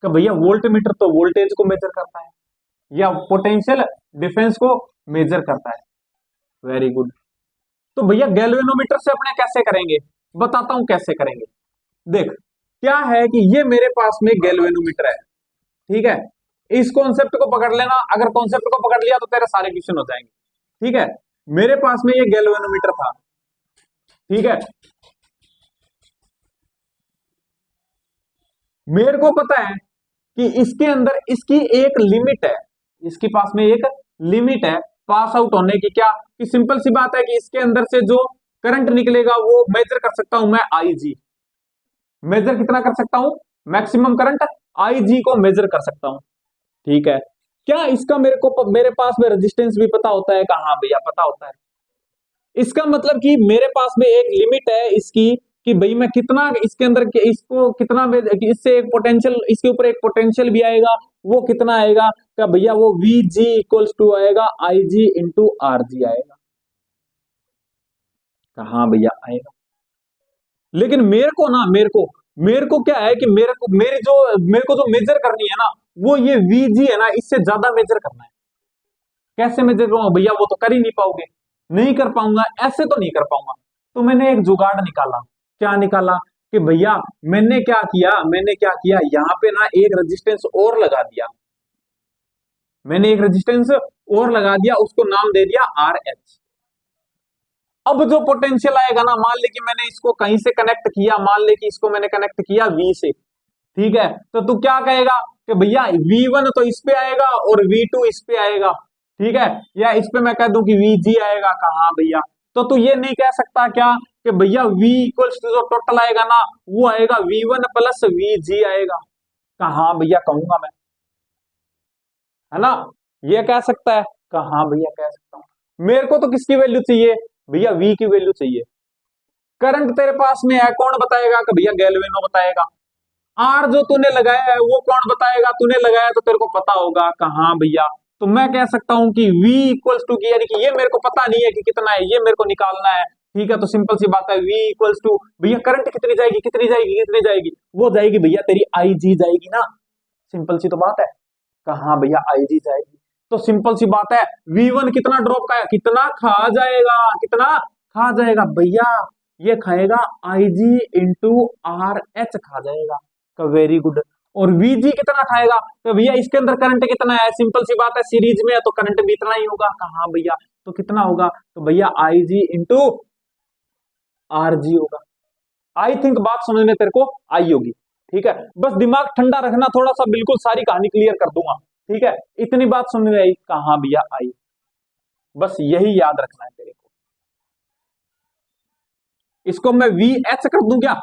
कि भैया वोल्ट मीटर तो वोल्टेज को मेजर करता है या पोटेंशियल डिफरेंस को मेजर करता है। Very good. तो भैया गैल्वेनोमीटर से अपने कैसे करेंगे, बताता हूं कैसे करेंगे। देख क्या है कि ये मेरे पास में गैल्वेनोमीटर है, ठीक है, इस कॉन्सेप्ट को पकड़ लेना, अगर कॉन्सेप्ट को पकड़ लिया तो तेरे सारे क्वेश्चन हो जाएंगे। ठीक है, मेरे पास में ये गैल्वेनोमीटर था, ठीक है, मेरे को पता है कि इसके अंदर इसकी एक लिमिट है, इसके पास में एक लिमिट है पास आउट होने की। क्या कि सिंपल सी बात है कि इसके अंदर से जो करंट निकलेगा वो मेजर कर सकता हूं मैं IG। मेजर कितना कर सकता हूं? मैक्सिमम करंट IG को मेजर कर सकता हूं। ठीक है, क्या इसका मेरे पास में रेजिस्टेंस भी पता होता है? कहां भैया पता होता है। इसका मतलब कि मेरे पास में एक लिमिट है इसकी कि भाई मैं कितना इसके अंदर के इसको कितना इससे एक पोटेंशियल, इसके ऊपर एक पोटेंशियल भी आएगा, वो कितना आएगा? क्या भैया वो VG इक्वल्स टू आएगा IG इंटू RG आएगा। हाँ भैया आएगा, लेकिन मेरे को क्या है कि मेरे को जो मेजर करनी है ना, वो ये VG है ना, इससे ज्यादा मेजर करना है। कैसे मेजर करूंगा भैया? वो तो कर ही नहीं पाओगे, नहीं कर पाऊंगा, ऐसे तो नहीं कर पाऊंगा। तो मैंने एक जुगाड़ निकाला। क्या निकाला कि भैया मैंने क्या किया यहाँ पे ना एक रेजिस्टेंस और लगा दिया। मैंने एक रेजिस्टेंस और लगा दिया, उसको नाम दे दिया RH। अब जो पोटेंशियल आएगा ना, मान ले कि मैंने इसको कहीं से कनेक्ट किया, मान ले कि इसको मैंने कनेक्ट किया V से, ठीक है, तो तू क्या कहेगा कि भैया V1 तो इस पे आएगा और V2 इस पे आएगा, ठीक है, या इस पे मैं कह दूं कि VG आएगा। कहा भैया, तो तू ये नहीं कह सकता क्या कि भैया V इक्वल्स टू जो टोटल आएगा ना, वो आएगा V1 प्लस VG आएगा। कहा भैया कहूंगा मैं, है ना, ये कह सकता है। कहा भैया कह सकता हूं। मेरे को तो किसकी वैल्यू चाहिए भैया? V की वैल्यू चाहिए। करंट तेरे पास में है, कौन बताएगा कि भैया गैल्वेनो बताएगा। आर जो तूने लगाया है वो कौन बताएगा? तूने लगाया तो तेरे को पता होगा। कहाँ भैया, तो मैं कह सकता हूं कि V इक्वल्स टू की, यानी कि ये मेरे को पता नहीं है कि कितना है, ये मेरे को निकालना है। ठीक है, तो सिंपल सी बात है, V इक्वल्स टू भैया करंट कितनी जाएगी, कितनी जाएगी, कितनी जाएगी? वो जाएगी भैया तेरी IG जाएगी ना, सिंपल सी तो बात है। कहाँ भैया IG जाएगी, तो सिंपल सी बात है, V1 कितना ड्रॉप का है, कितना खा जाएगा, कितना खा जाएगा भैया? ये खाएगा IG इंटू RH खा जाएगा। तो वेरी गुड। और VG कितना खाएगा? तो भैया इसके अंदर करंट कितना है, सिंपल सी बात है, सीरीज में है तो करंट भी इतना ही होगा। कहाँ भैया, तो कितना होगा? तो भैया IG इंटू RG होगा। आई थिंक बात समझ में तेरे को आई होगी। ठीक है, बस दिमाग ठंडा रखना थोड़ा सा, बिल्कुल सारी कहानी क्लियर कर दूंगा। ठीक है, इतनी बात समझ में आई? कहाँ भैया आई, बस यही याद रखना है तेरे को। इसको मैं VH कर दूं क्या,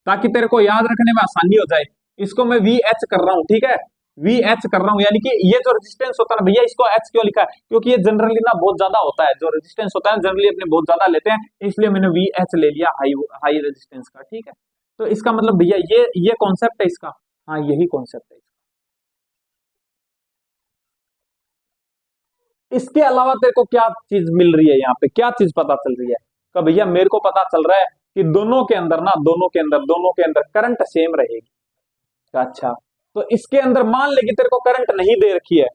ताकि तेरे को याद रखने में आसानी हो जाए। इसको मैं VH कर रहा हूं, ठीक है, VH कर रहा हूं, यानी कि ये जो रेजिस्टेंस होता है ना भैया, इसको H क्यों लिखा है? क्योंकि ये जनरली ना बहुत ज्यादा होता है, जो रेजिस्टेंस होता है जनरली अपने बहुत ज्यादा लेते हैं, इसलिए मैंने VH ले लिया, हाई रेजिस्टेंस का। ठीक है, तो इसका मतलब भैया ये कॉन्सेप्ट है इसका। हाँ, यही कॉन्सेप्ट है। इसके अलावा तेरे को क्या चीज मिल रही है यहाँ पे, क्या चीज पता चल रही है? तो भैया मेरे को पता चल रहा है कि दोनों के अंदर करंट सेम रहेगी। अच्छा, तो इसके अंदर मान ले कि तेरे को करंट नहीं दे रखी है,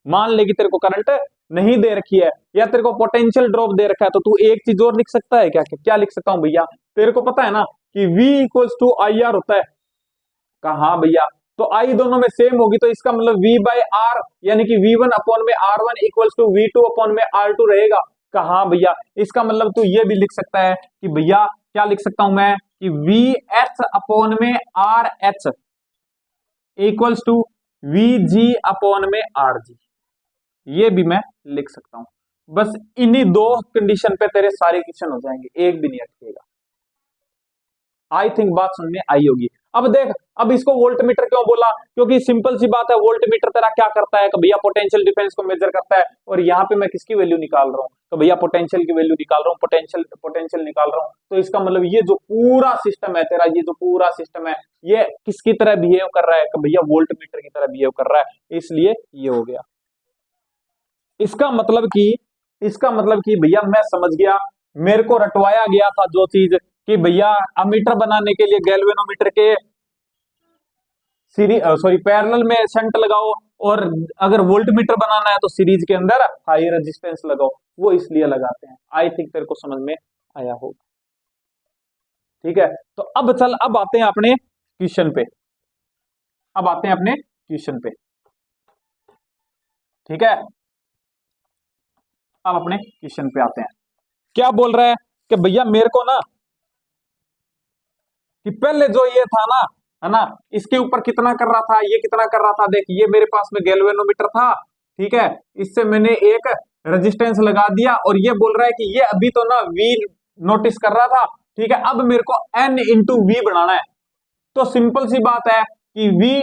मान ले कि तेरे को करंट नहीं दे रखी है, या तेरे को पोटेंशियल ड्रॉप दे रखा है, तो तू एक चीज और लिख सकता है। क्या लिख सकता हूं भैया? तेरे को पता है ना कि V इक्वल्स टू IR होता है। कहा भैया, तो आई दोनों में सेम होगी, तो इसका मतलब V/R, यानी कि V1 अपॉन में R1 equals to V2 upon में R2 रहेगा। कहा भैया, इसका मतलब तू ये भी लिख सकता है कि भैया, क्या लिख सकता हूं मैं कि VH अपॉन में RH, equals to V G upon में आर जी, ये भी मैं लिख सकता हूं। बस इन्हीं दो कंडीशन पे तेरे सारे क्वेश्चन हो जाएंगे, एक भी नहीं अटकेगा। आई थिंक बात समझ में आई होगी। अब देख, अब इसको वोल्ट मीटर क्यों बोला, क्योंकि सिंपल सी बात है, वोल्ट मीटर तेरा क्या करता है कि भैया पोटेंशियल डिफरेंस को मेजर करता है, और यहाँ पे मैं किसकी वैल्यू निकाल रहा हूँ, तो भैया पोटेंशियल की वैल्यू निकाल रहा हूँ, पोटेंशियल पोटेंशियल निकाल रहा हूँ। तो इसका मतलब ये जो पूरा सिस्टम है तेरा, ये जो पूरा सिस्टम है, ये किसकी तरह बिहेव कर रहा है कि भैया वोल्ट मीटर की तरह बिहेव कर रहा है, इसलिए ये हो गया। इसका मतलब कि भैया मैं समझ गया, मेरे को रटवाया गया था जो चीज कि भैया अमीटर बनाने के लिए गैल्वेनोमीटर के सीरीज सॉरी पैरेलल में शंट लगाओ, और अगर वोल्ट मीटर बनाना है तो सीरीज के अंदर हाई रेजिस्टेंस लगाओ, वो इसलिए लगाते हैं। आई थिंक तेरे को समझ में आया होगा। ठीक है, तो अब चल, अब आते हैं अपने क्वेश्चन पे, अब आते हैं अपने क्वेश्चन पे। ठीक है, अब अपने क्वेश्चन पे आते हैं। क्या बोल रहा है कि भैया मेरे को ना, कि पहले जो ये था ना, है ना, इसके ऊपर कितना कर रहा था, ये कितना कर रहा था, देख ये मेरे पास में गैल्वेनोमीटर था, ठीक है, इससे मैंने एक रेजिस्टेंस लगा दिया, और ये बोल रहा है कि ये अभी तो ना वी नोटिस कर रहा था, ठीक है, अब मेरे को एन इंटू वी बनाना है। तो सिंपल सी बात है कि वी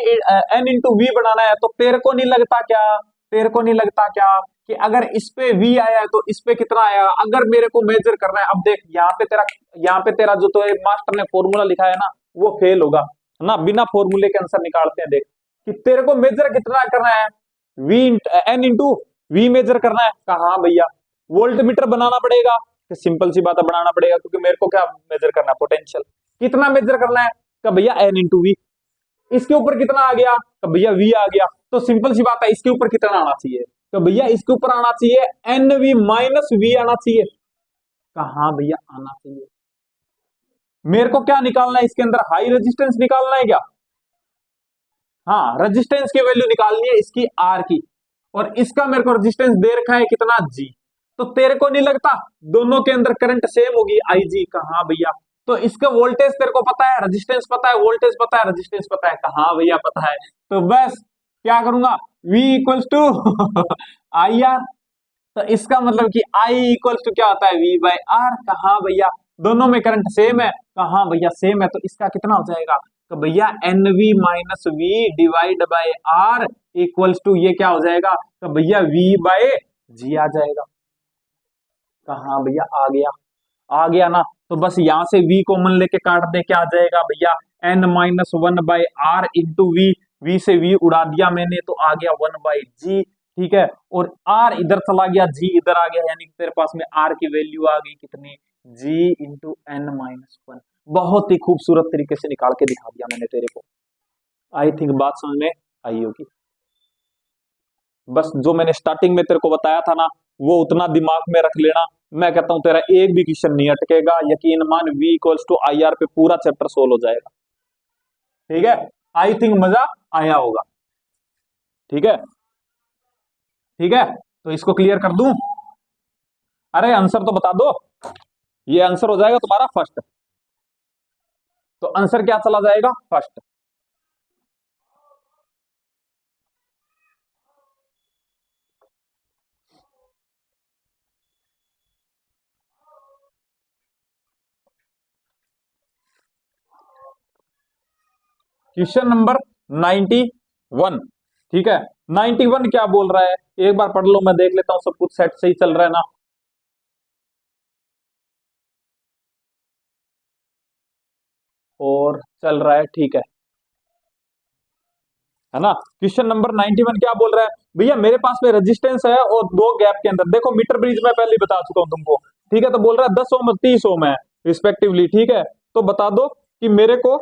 एन इंटू वी बनाना है, तो तेरे को नहीं लगता क्या, तेरे को नहीं लगता क्या कि अगर इस पे वी आया है तो इस पे कितना आया, अगर मेरे को मेजर करना है। अब देख यहाँ पे तेरा जो तो मास्टर ने फॉर्मूला लिखा है ना, वो फेल होगा, है ना, बिना फॉर्मूले के आंसर निकालते हैं। देख कि तेरे को मेजर कितना करना है, V N into V measure करना है, कहा भैया वोल्ट मीटर बनाना पड़ेगा, कि सिंपल सी बात है बनाना पड़ेगा, क्योंकि मेरे को क्या मेजर करना है, पोटेंशियल। कितना मेजर करना है, का भैया एन इंटू वी। इसके ऊपर कितना आ गया, तो भैया वी आ गया, तो सिंपल सी बात है इसके ऊपर कितना आना चाहिए, तो भैया इसके ऊपर आना चाहिए एन वी माइनस वी आना चाहिए, कहा भैया आना चाहिए। मेरे को क्या निकालना है इसके अंदर, हाई रेजिस्टेंस निकालना है क्या, हाँ रेजिस्टेंस की वैल्यू निकालनी है इसकी आर की, और इसका मेरे को रेजिस्टेंस दे रखा है कितना जी। तो तेरे को नहीं लगता दोनों के अंदर करंट सेम होगी आई जी, कहा भैया, तो इसका वोल्टेज तेरे को पता है, रेजिस्टेंस पता है, वोल्टेज पता है, रेजिस्टेंस पता है, कहा भैया पता है, तो बस क्या करूंगा, V equals to I R. तो इसका मतलब कि I इक्वल्स टू क्या होता है, V बाई आर, कहा भैया दोनों में करंट सेम है, कहा भैया सेम है, तो इसका कितना हो जाएगा, तो भैया N V minus V divide by R equals to ये क्या हो जाएगा, तो भैया V बाय जी आ जाएगा, कहा भैया आ गया, आ गया ना। तो बस यहां से v कॉमन लेके काट दे, क्या आ जाएगा भैया n minus one by R into V से v उड़ा दिया मैंने, तो आ गया वन बाई जी, ठीक है, और r इधर चला गया, g इधर आ गया, यानी तेरे पास में r की वैल्यू आ गई कितनी, g into N minus one. बहुत ही खूबसूरत तरीके से निकाल के दिखा दिया मैंने तेरे को। आई थिंक बात समझ में आई होगी। बस जो मैंने स्टार्टिंग में तेरे को बताया था ना, वो उतना दिमाग में रख लेना, मैं कहता हूं तेरा एक भी क्वेश्चन नहीं अटकेगा, यकीन मान v equals to I R पे पूरा चैप्टर सोल्व हो जाएगा। ठीक है, आई थिंक मजा आया होगा। ठीक है, ठीक है, तो इसको क्लियर कर दूं, अरे आंसर तो बता दो, ये आंसर हो जाएगा तुम्हारा फर्स्ट, तो आंसर क्या चला जाएगा, फर्स्ट। क्वेश्चन नंबर 91, ठीक है, 91 क्या बोल रहा है, एक बार पढ़ लो, मैं देख लेता हूं सब कुछ सेट सही चल रहा है ना। और चल रहा है, ठीक है ना। क्वेश्चन नंबर 91 क्या बोल रहा है, भैया मेरे पास में रेजिस्टेंस है और दो गैप के अंदर, देखो मीटर ब्रिज में पहले ही बता चुका हूं तुमको, ठीक है, तो बोल रहा है 10 ओम और 30 ओम है रिस्पेक्टिवली, ठीक है, तो बता दो कि मेरे को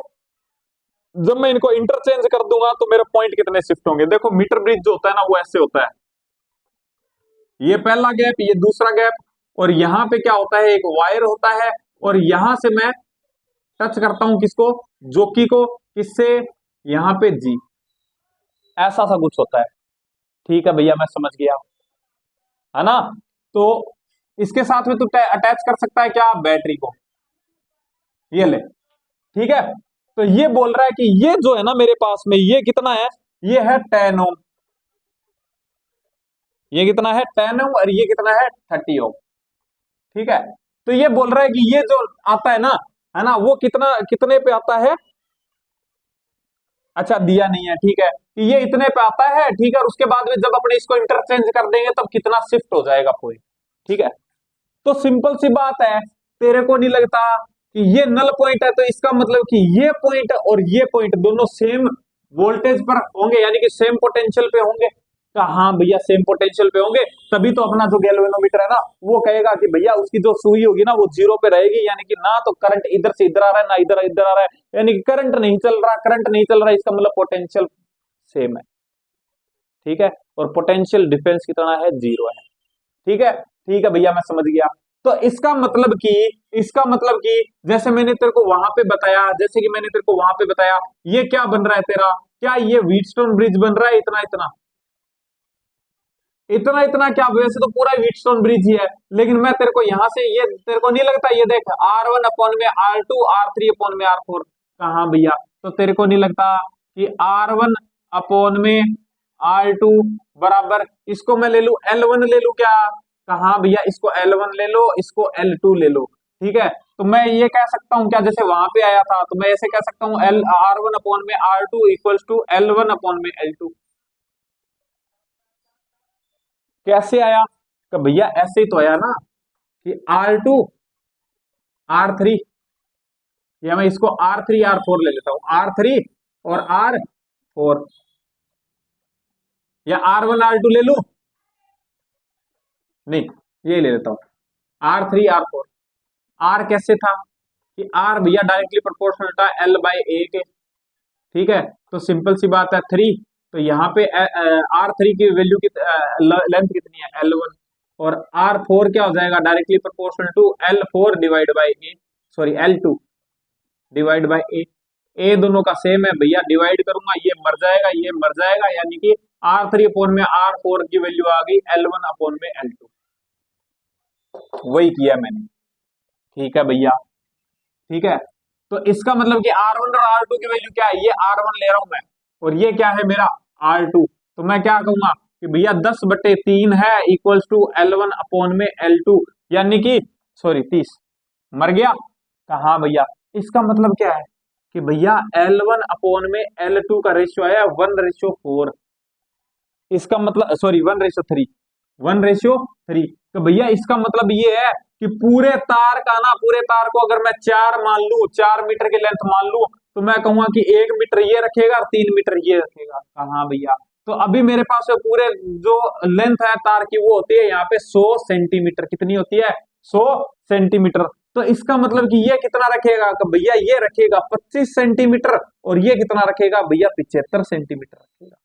जब मैं इनको इंटरचेंज कर दूंगा तो मेरे पॉइंट कितने शिफ्ट होंगे। देखो मीटर ब्रिज जो होता है ना, वो ऐसे होता है, ये पहला गैप, ये दूसरा गैप, और यहां पे क्या होता है, एक वायर होता है, और यहां से मैं टच करता हूं किसको, जोकी को, किससे, यहां पे जी, ऐसा सा कुछ होता है। ठीक है भैया मैं समझ गया, है ना। तो इसके साथ में तू अटैच कर सकता है क्या, बैटरी को, ये ले, ठीक है। तो ये बोल रहा है कि ये जो है ना मेरे पास में ये कितना है, ये है 10 ओम, ये कितना है 10 ओम, और ये कितना है 30 ओम। ठीक है, तो ये बोल रहा है कि ये जो आता है ना वो कितना कितने पे आता है, अच्छा दिया नहीं है, ठीक है, कि ये इतने पे आता है, ठीक है, और उसके बाद में जब अपने इसको इंटरचेंज कर देंगे तब कितना शिफ्ट हो जाएगा पॉइंट। ठीक है, तो सिंपल सी बात है, तेरे को नहीं लगता कि ये नल पॉइंट है, तो इसका मतलब कि ये पॉइंट और ये पॉइंट दोनों सेम वोल्टेज पर होंगे, यानी कि सेम पोटेंशियल पे होंगे। कहा हाँ भैया सेम पोटेंशियल पे होंगे, तभी तो अपना जो गैल्वेनोमीटर है ना वो कहेगा कि भैया उसकी जो सुई होगी ना वो जीरो पे रहेगी, यानी कि ना तो करंट इधर से इधर आ रहा है ना इधर इधर आ रहा है, यानी कि करंट नहीं चल रहा, करंट नहीं चल रहा, इसका मतलब पोटेंशियल सेम है। ठीक है, और पोटेंशियल डिफरेंस कितना है, जीरो है। ठीक है, ठीक है भैया मैं समझ गया। तो इसका मतलब कि जैसे मैंने तेरे को वहां पे बताया, जैसे कि मैंने तेरे को वहां पे बताया, ये क्या बन रहा है तेरा, क्या ये व्हीटस्टोन ब्रिज बन रहा है, इतना इतना इतना इतना, क्या वैसे तो पूरा व्हीटस्टोन ब्रिज ही है, लेकिन मैं तेरे को यहां से, ये तेरे को नहीं लगता, ये देख R1 अपॉन में R2, R3 अपॉन में R4, कहा भैया, तो तेरे को नहीं लगता कि R1 अपॉन में R2 बराबर, इसको मैं ले लू L1 ले लू क्या, कहा भैया इसको L1 ले लो, इसको L2 ले लो। ठीक है, तो मैं ये कह सकता हूं क्या, जैसे वहां पे आया था, तो मैं ऐसे कह सकता हूं R1 अपॉन में R2 equals to L1 upon में L2। कैसे आया, तो भैया ऐसे ही तो आया ना कि R2 R3, या मैं इसको R3 R4 ले लेता हूं, R3 और R4, या R1 R2 ले लू, नहीं ये ले लेता हूं R3 R4। R कैसे था कि R भैया डायरेक्टली प्रोपोर्शनल था L/A के। ठीक है, तो सिंपल सी बात है 3, तो यहाँ पे R3 की वैल्यू की लेंथ कितनी है, L1, और R4 क्या हो जाएगा, directly proportional to L4 divide by a, sorry L2 divide by a, a दोनों का सेम है भैया, डिवाइड करूंगा ये मर जाएगा, ये मर जाएगा, यानी कि R3 अपॉन में R4 की वैल्यू आ गई L1 अपॉन में L2, वही किया मैंने। ठीक है भैया, ठीक है, तो इसका मतलब कि R1 और R2 की वैल्यू क्या है, ये R1 ले रहा हूं मैं, और ये क्या है मेरा R2, तो मैं क्या कहूंगा कि भैया 10/3 है इक्वल्स टू L1 अपॉन में L2, यानी कि सॉरी 30, मर गया, कहा भैया, इसका मतलब क्या है कि भैया L1 अपॉन में L2 का रेशियो आया 1:4, इसका मतलब सॉरी 1:3, 1:3, तो भैया इसका मतलब ये है कि पूरे तार का ना, पूरे तार को अगर मैं 4 मान लू, 4 मीटर की लेंथ मान लू, तो मैं कहूंगा कि 1 मीटर ये रखेगा और 3 मीटर ये रखेगा। कहा भैया, तो अभी मेरे पास पूरे जो लेंथ है तार की वो होती है यहाँ पे 100 सेंटीमीटर, कितनी होती है 100 सेंटीमीटर। तो इसका मतलब कि ये कितना रखेगा, तो भैया ये रखेगा 25 सेंटीमीटर, और ये कितना रखेगा भैया 75 सेंटीमीटर रखेगा।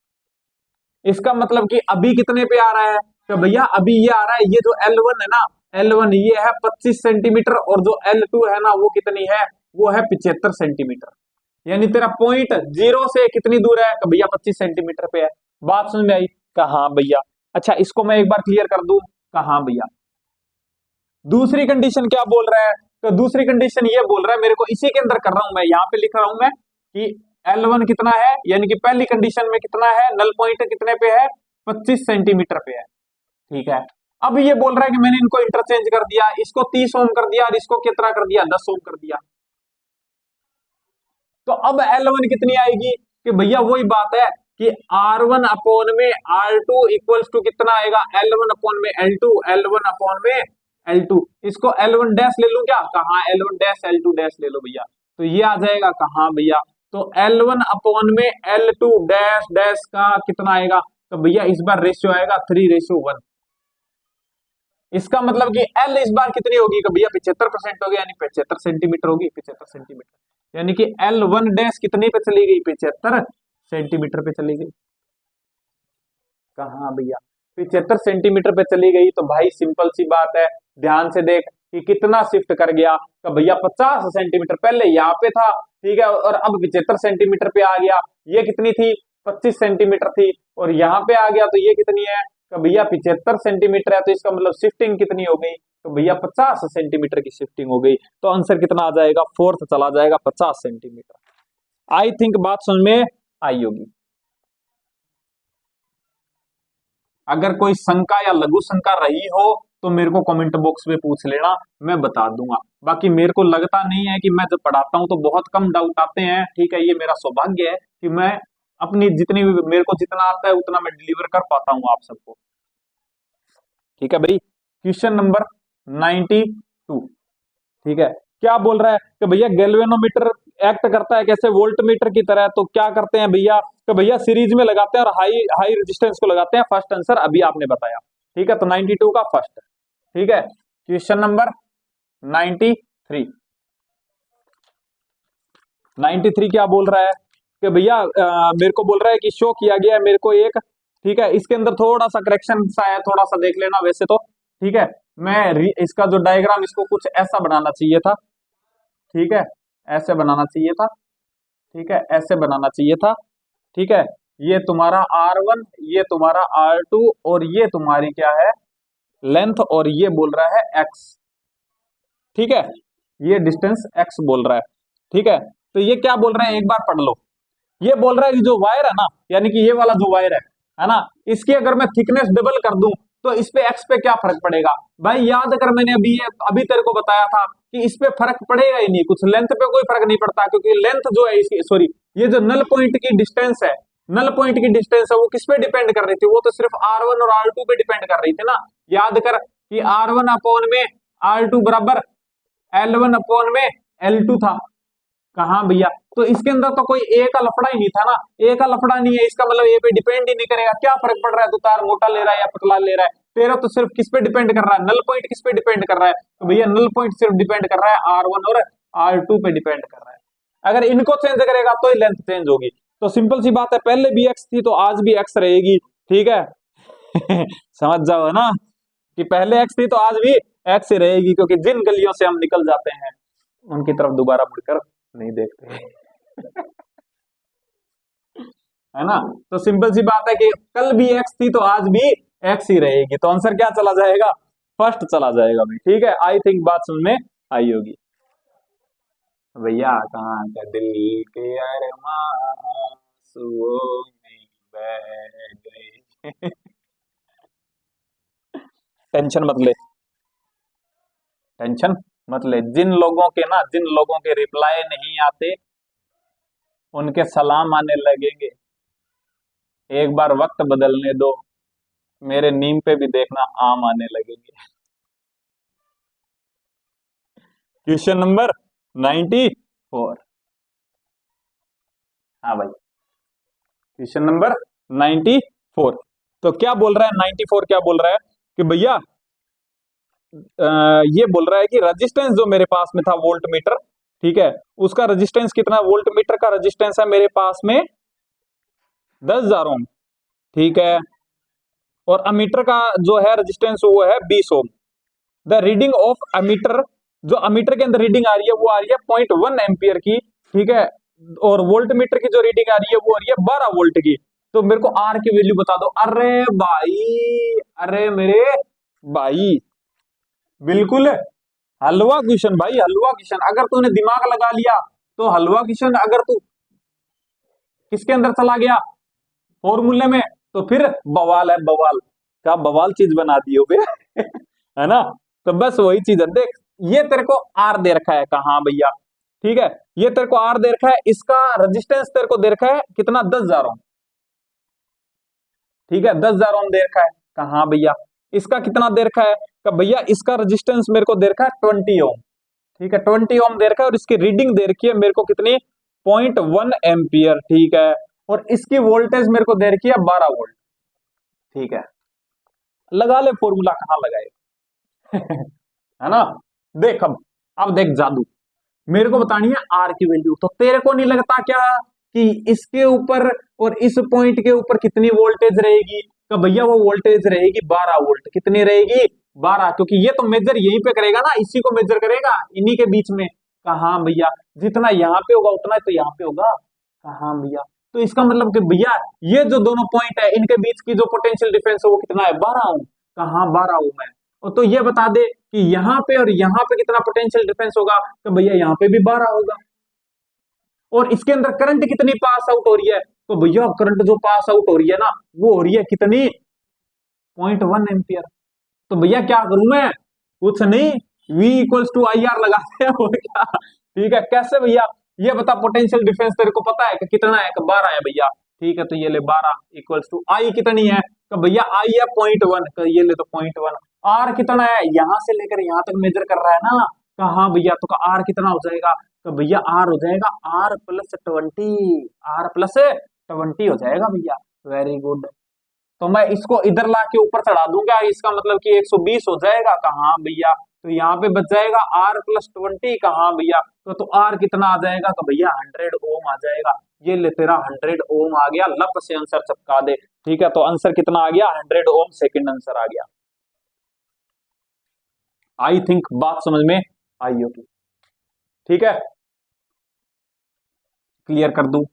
इसका मतलब कि अभी कितने पे आ रहा है, तो भैया अभी ये आ रहा है, ये जो L1 है ना, L1 ये है 25 सेंटीमीटर, और जो L2 है ना वो कितनी है, वो है 75 सेंटीमीटर, यानी तेरा पॉइंट जीरो से कितनी दूर है, तो भैया 25 सेंटीमीटर पे है। बात समझ में आई, कहा भैया, अच्छा इसको मैं एक बार क्लियर कर दूं, कहा भैया। दूसरी कंडीशन क्या बोल रहा है, तो दूसरी कंडीशन ये बोल रहा है, मेरे को इसी के अंदर कर रहा हूं मैं, यहाँ पे लिख रहा हूं मैं कि L1 कितना है, यानी कि पहली कंडीशन में कितना है, नल पॉइंट कितने पे है, 25 सेंटीमीटर पे है। ठीक है, अब ये बोल रहा है कि मैंने इनको इंटरचेंज कर दिया, इसको 30 ओम कर दिया और इसको कितना कर दिया, 10 ओम कर दिया, तो अब L1 कितनी आएगी, कि भैया वही बात है कि R1 अपॉन में R2 इक्वल्स टू कितना आएगा, L1 अपॉन में L2, L1 अपॉन में L2, इसको L1 डैश ले लूं क्या, कहा L1 डैश L2 डैश ले लो भैया, तो ये आ जाएगा, कहा भैया, तो L1 अपॉन में L2 डैश डैश का कितना आएगा, तो भैया इस बार रेशियो आएगा 3:1, इसका मतलब कि L इस बार कितनी होगी, कि भैया 75% हो गया, यानी 75 सेंटीमीटर होगी, 75 सेंटीमीटर, यानी कि L1 डैश कितनी पे चली गई, 75 सेंटीमीटर पे चली गई। कहा भैया 75 सेंटीमीटर पे चली गई, तो भाई सिंपल सी बात है, ध्यान से देख कि कितना शिफ्ट कर गया, तो भैया 50 सेंटीमीटर पहले यहाँ पे था, ठीक है, और अब 75 सेंटीमीटर पे आ गया, ये कितनी थी 25 सेंटीमीटर थी, और यहाँ पे आ गया तो ये कितनी है, तो भैया 75 सेंटीमीटर है, तो इसका मतलब शिफ्टिंग कितनी हो गई, तो भैया 50 सेंटीमीटर की शिफ्टिंग हो गई, तो आंसर कितना आ जाएगा, फोर्थ चला जाएगा 50 सेंटीमीटर। आई थिंक बात समझ में आई होगी। अगर कोई शंका या लघु शंका रही हो तो मेरे को कमेंट बॉक्स में पूछ लेना, मैं बता दूंगा। बाकी मेरे को लगता नहीं है कि मैं जब पढ़ाता हूं तो बहुत कम डाउट आते हैं, ठीक है। ये मेरा सौभाग्य है कि मैं अपनी जितनी भी मेरे को जितना आता है उतना मैं डिलीवर कर पाता हूं आप सबको, ठीक है भाई। क्वेश्चन नंबर 92, ठीक है। क्या बोल रहा है कि भैया गैल्वेनोमीटर एक्ट करता है कैसे, वोल्ट मीटर की तरह। तो क्या करते हैं भैया कि भैया सीरीज में लगाते हैं और हाई हाई रेजिस्टेंस को लगाते हैं। फर्स्ट आंसर अभी आपने बताया, ठीक है। तो 92 का फर्स्ट, ठीक है। क्वेश्चन नंबर 93, 93 क्या बोल रहा है कि भैया मेरे को बोल रहा है कि शो किया गया है मेरे को एक, ठीक है। इसके अंदर थोड़ा सा करेक्शन सा है, थोड़ा सा देख लेना वैसे तो, ठीक है। इसका जो डायग्राम इसको कुछ ऐसा बनाना चाहिए था, ठीक है। ऐसे बनाना चाहिए था, ठीक है। ऐसे बनाना चाहिए था, ठीक है। ये तुम्हारा R1, ये तुम्हारा R2 और ये तुम्हारी क्या है लेंथ, और ये बोल रहा है x, ठीक है। ये डिस्टेंस x बोल रहा है, ठीक है। तो ये क्या बोल रहा है एक बार पढ़ लो। ये बोल रहा है कि जो वायर है ना, यानी कि ये वाला जो वायर है ना, इसकी अगर मैं थिकनेस डबल कर दूं तो इस पे एक्स पे क्या फर्क पड़ेगा। भाई याद कर, मैंने अभी तेरे को बताया था कि इस पे फर्क पड़ेगा ही नहीं, कुछ लेंथ पे कोई फर्क नहीं पड़ता, क्योंकि लेंथ जो है इसकी, सॉरी, ये जो नल पॉइंट की डिस्टेंस है, नल पॉइंट की डिस्टेंस है वो किस पे डिपेंड कर रही थी, वो तो सिर्फ R1 और R2 पे डिपेंड कर रही थी ना। याद कर कि R1 अपॉन में R2 बराबर L1 अपॉन में L2 था। कहा भैया, तो इसके अंदर तो कोई ए का लफड़ा ही नहीं था ना, ए का लफड़ा नहीं है, इसका मतलब ए पे डिपेंड ही नहीं करेगा। क्या फर्क पड़ रहा है, तो तार मोटा ले रहा है या पतला ले रहा है, तेरा तो सिर्फ किस पे डिपेंड कर रहा है, नल पॉइंट किस पे डिपेंड कर रहा है। तो भैया नल पॉइंट सिर्फ डिपेंड कर रहा है R1 और R2 पे डिपेंड कर रहा है। अगर इनको चेंज करेगा तो ही लेंथ चेंज होगी। तो सिंपल सी बात है, पहले भी एक्स थी तो आज भी एक्स रहेगी, ठीक है। समझ जाओ ना कि पहले एक्स थी तो आज भी एक्स ही रहेगी, क्योंकि जिन गलियों से हम निकल जाते हैं उनकी तरफ दोबारा मुड़कर नहीं देखते। है ना। तो सिंपल सी बात है कि कल भी एक्स थी तो आज भी एक्स ही रहेगी। तो आंसर क्या चला जाएगा, फर्स्ट चला जाएगा भाई, ठीक है। आई थिंक बात समझ में आई होगी। भैया कहाँ का दिल के अरमां में बह गए। टेंशन मत ले, टेंशन मत ले। जिन लोगों के रिप्लाई नहीं आते उनके सलाम आने लगेंगे। एक बार वक्त बदलने दो, मेरे नीम पे भी देखना आम आने लगेंगे। क्वेश्चन नंबर 94, हाँ भाई, क्वेश्चन नंबर 94। तो क्या बोल रहा है 94, क्या बोल रहा है कि भैया ये बोल रहा है कि रेजिस्टेंस जो मेरे पास में था वोल्ट मीटर, ठीक है, उसका रेजिस्टेंस कितना, वोल्ट मीटर का रेजिस्टेंस है मेरे पास में 10,000 ओम, ठीक है। और अमीटर का जो है रेजिस्टेंस वो है 20 ओम। द रीडिंग ऑफ अमीटर, जो अमीटर के अंदर रीडिंग आ रही है वो आ रही है 0.1 एम्पियर की, ठीक है। और वोल्ट मीटर की जो रीडिंग आ रही है वो आ रही है 12 वोल्ट की। तो मेरे को आर की वैल्यू बता दो। अरे भाई, अरे मेरे भाई, बिल्कुल हलवा क्वेश्चन भाई, हलवा क्वेश्चन। अगर तूने दिमाग लगा लिया तो हलवा क्वेश्चन। अगर तू किसके अंदर चला गया फॉर्मूले में, तो फिर बवाल है, बवाल का बवाल चीज बना दी हो बे। है ना। तो बस वही चीज है, देख ये तेरे को आर दे रखा है, कहा भैया, ठीक है। ये तेरे को आर दे रखा है, इसका रेजिस्टेंस तेरे को दे रखा है कितना, 10,000 ओम, ठीक है। 10,000 ओम दे रखा है, कहा भैया। इसका कितना दे रखा है, कि भैया इसका रेजिस्टेंस मेरे को दे रखा है 20 ओम, ठीक है। 20 ओम दे रखा है और इसकी रीडिंग दे रखी है मेरे को कितनी, 0.1 एम्पियर, ठीक है। और इसकी वोल्टेज मेरे को दे रखी है 12 वोल्ट, ठीक है। लगा ले फॉर्मूला, कहां लगाए। है ना। देख अब देख जादू, मेरे को बतानी है आर की वैल्यू। तो तेरे को नहीं लगता क्या कि इसके ऊपर और इस पॉइंट के ऊपर कितनी वोल्टेज रहेगी, तो भैया वो वोल्टेज रहेगी 12 वोल्ट। कितनी रहेगी, 12, क्योंकि ये तो मेजर यहीं पे करेगा ना, इसी को मेजर करेगा, इन्हीं के बीच में। कहा भैया, जितना यहाँ पे होगा उतना तो यहाँ पे होगा। कहा भैया, तो इसका मतलब कि भैया ये जो दोनों पॉइंट है इनके बीच की जो पोटेंशियल डिफरेंस है वो कितना है, 12 ओम। कहा 12 ओम है। और तो ये बता दे कि यहाँ पे और यहाँ पे कितना पोटेंशियल डिफरेंस होगा, तो भैया यहाँ पे भी 12 होगा। और इसके अंदर करंट कितनी पास आउट हो रही है, तो भैया करंट जो पास आउट हो रही है ना वो हो रही है कितनी, 0.1 एम्पियर। तो भैया क्या करूं मैं, कुछ नहीं, V equals to I R लगाते हैं और क्या। ठीक है, कैसे भैया, ये बता पोटेंशियल डिफरेंस तेरे को पता है कि कितना है, कि 12 है भैया। ठीक है, तो ये ले 12 इक्वल्स टू आई कितनी है, तो भैया आई है 0.1, तो ये ले तो 0.1। आर कितना है, यहां से लेकर यहां तक मेजर कर रहा है ना, कहा भैया, तो का आर कितना हो जाएगा, तो भैया आर हो जाएगा R+20, R+20 हो जाएगा भैया। Very good. तो मैं इसको इधर ला के ऊपर चढ़ा दूंगा, इसका मतलब कि 120 हो जाएगा, कहा भैया, तो यहाँ पे बच जाएगा R+20, कहा भैया, तो आर कितना आ जाएगा, तो भैया 100 ओम आ जाएगा। ये ले तेरा 100 ओम आ गया, लप से आंसर चिपका दे। ठीक है, तो आंसर कितना आ गया, 100 ओम, सेकंड आंसर आ गया। आई थिंक बात समझ में आई होगी। ठीक है, क्लियर कर दूं,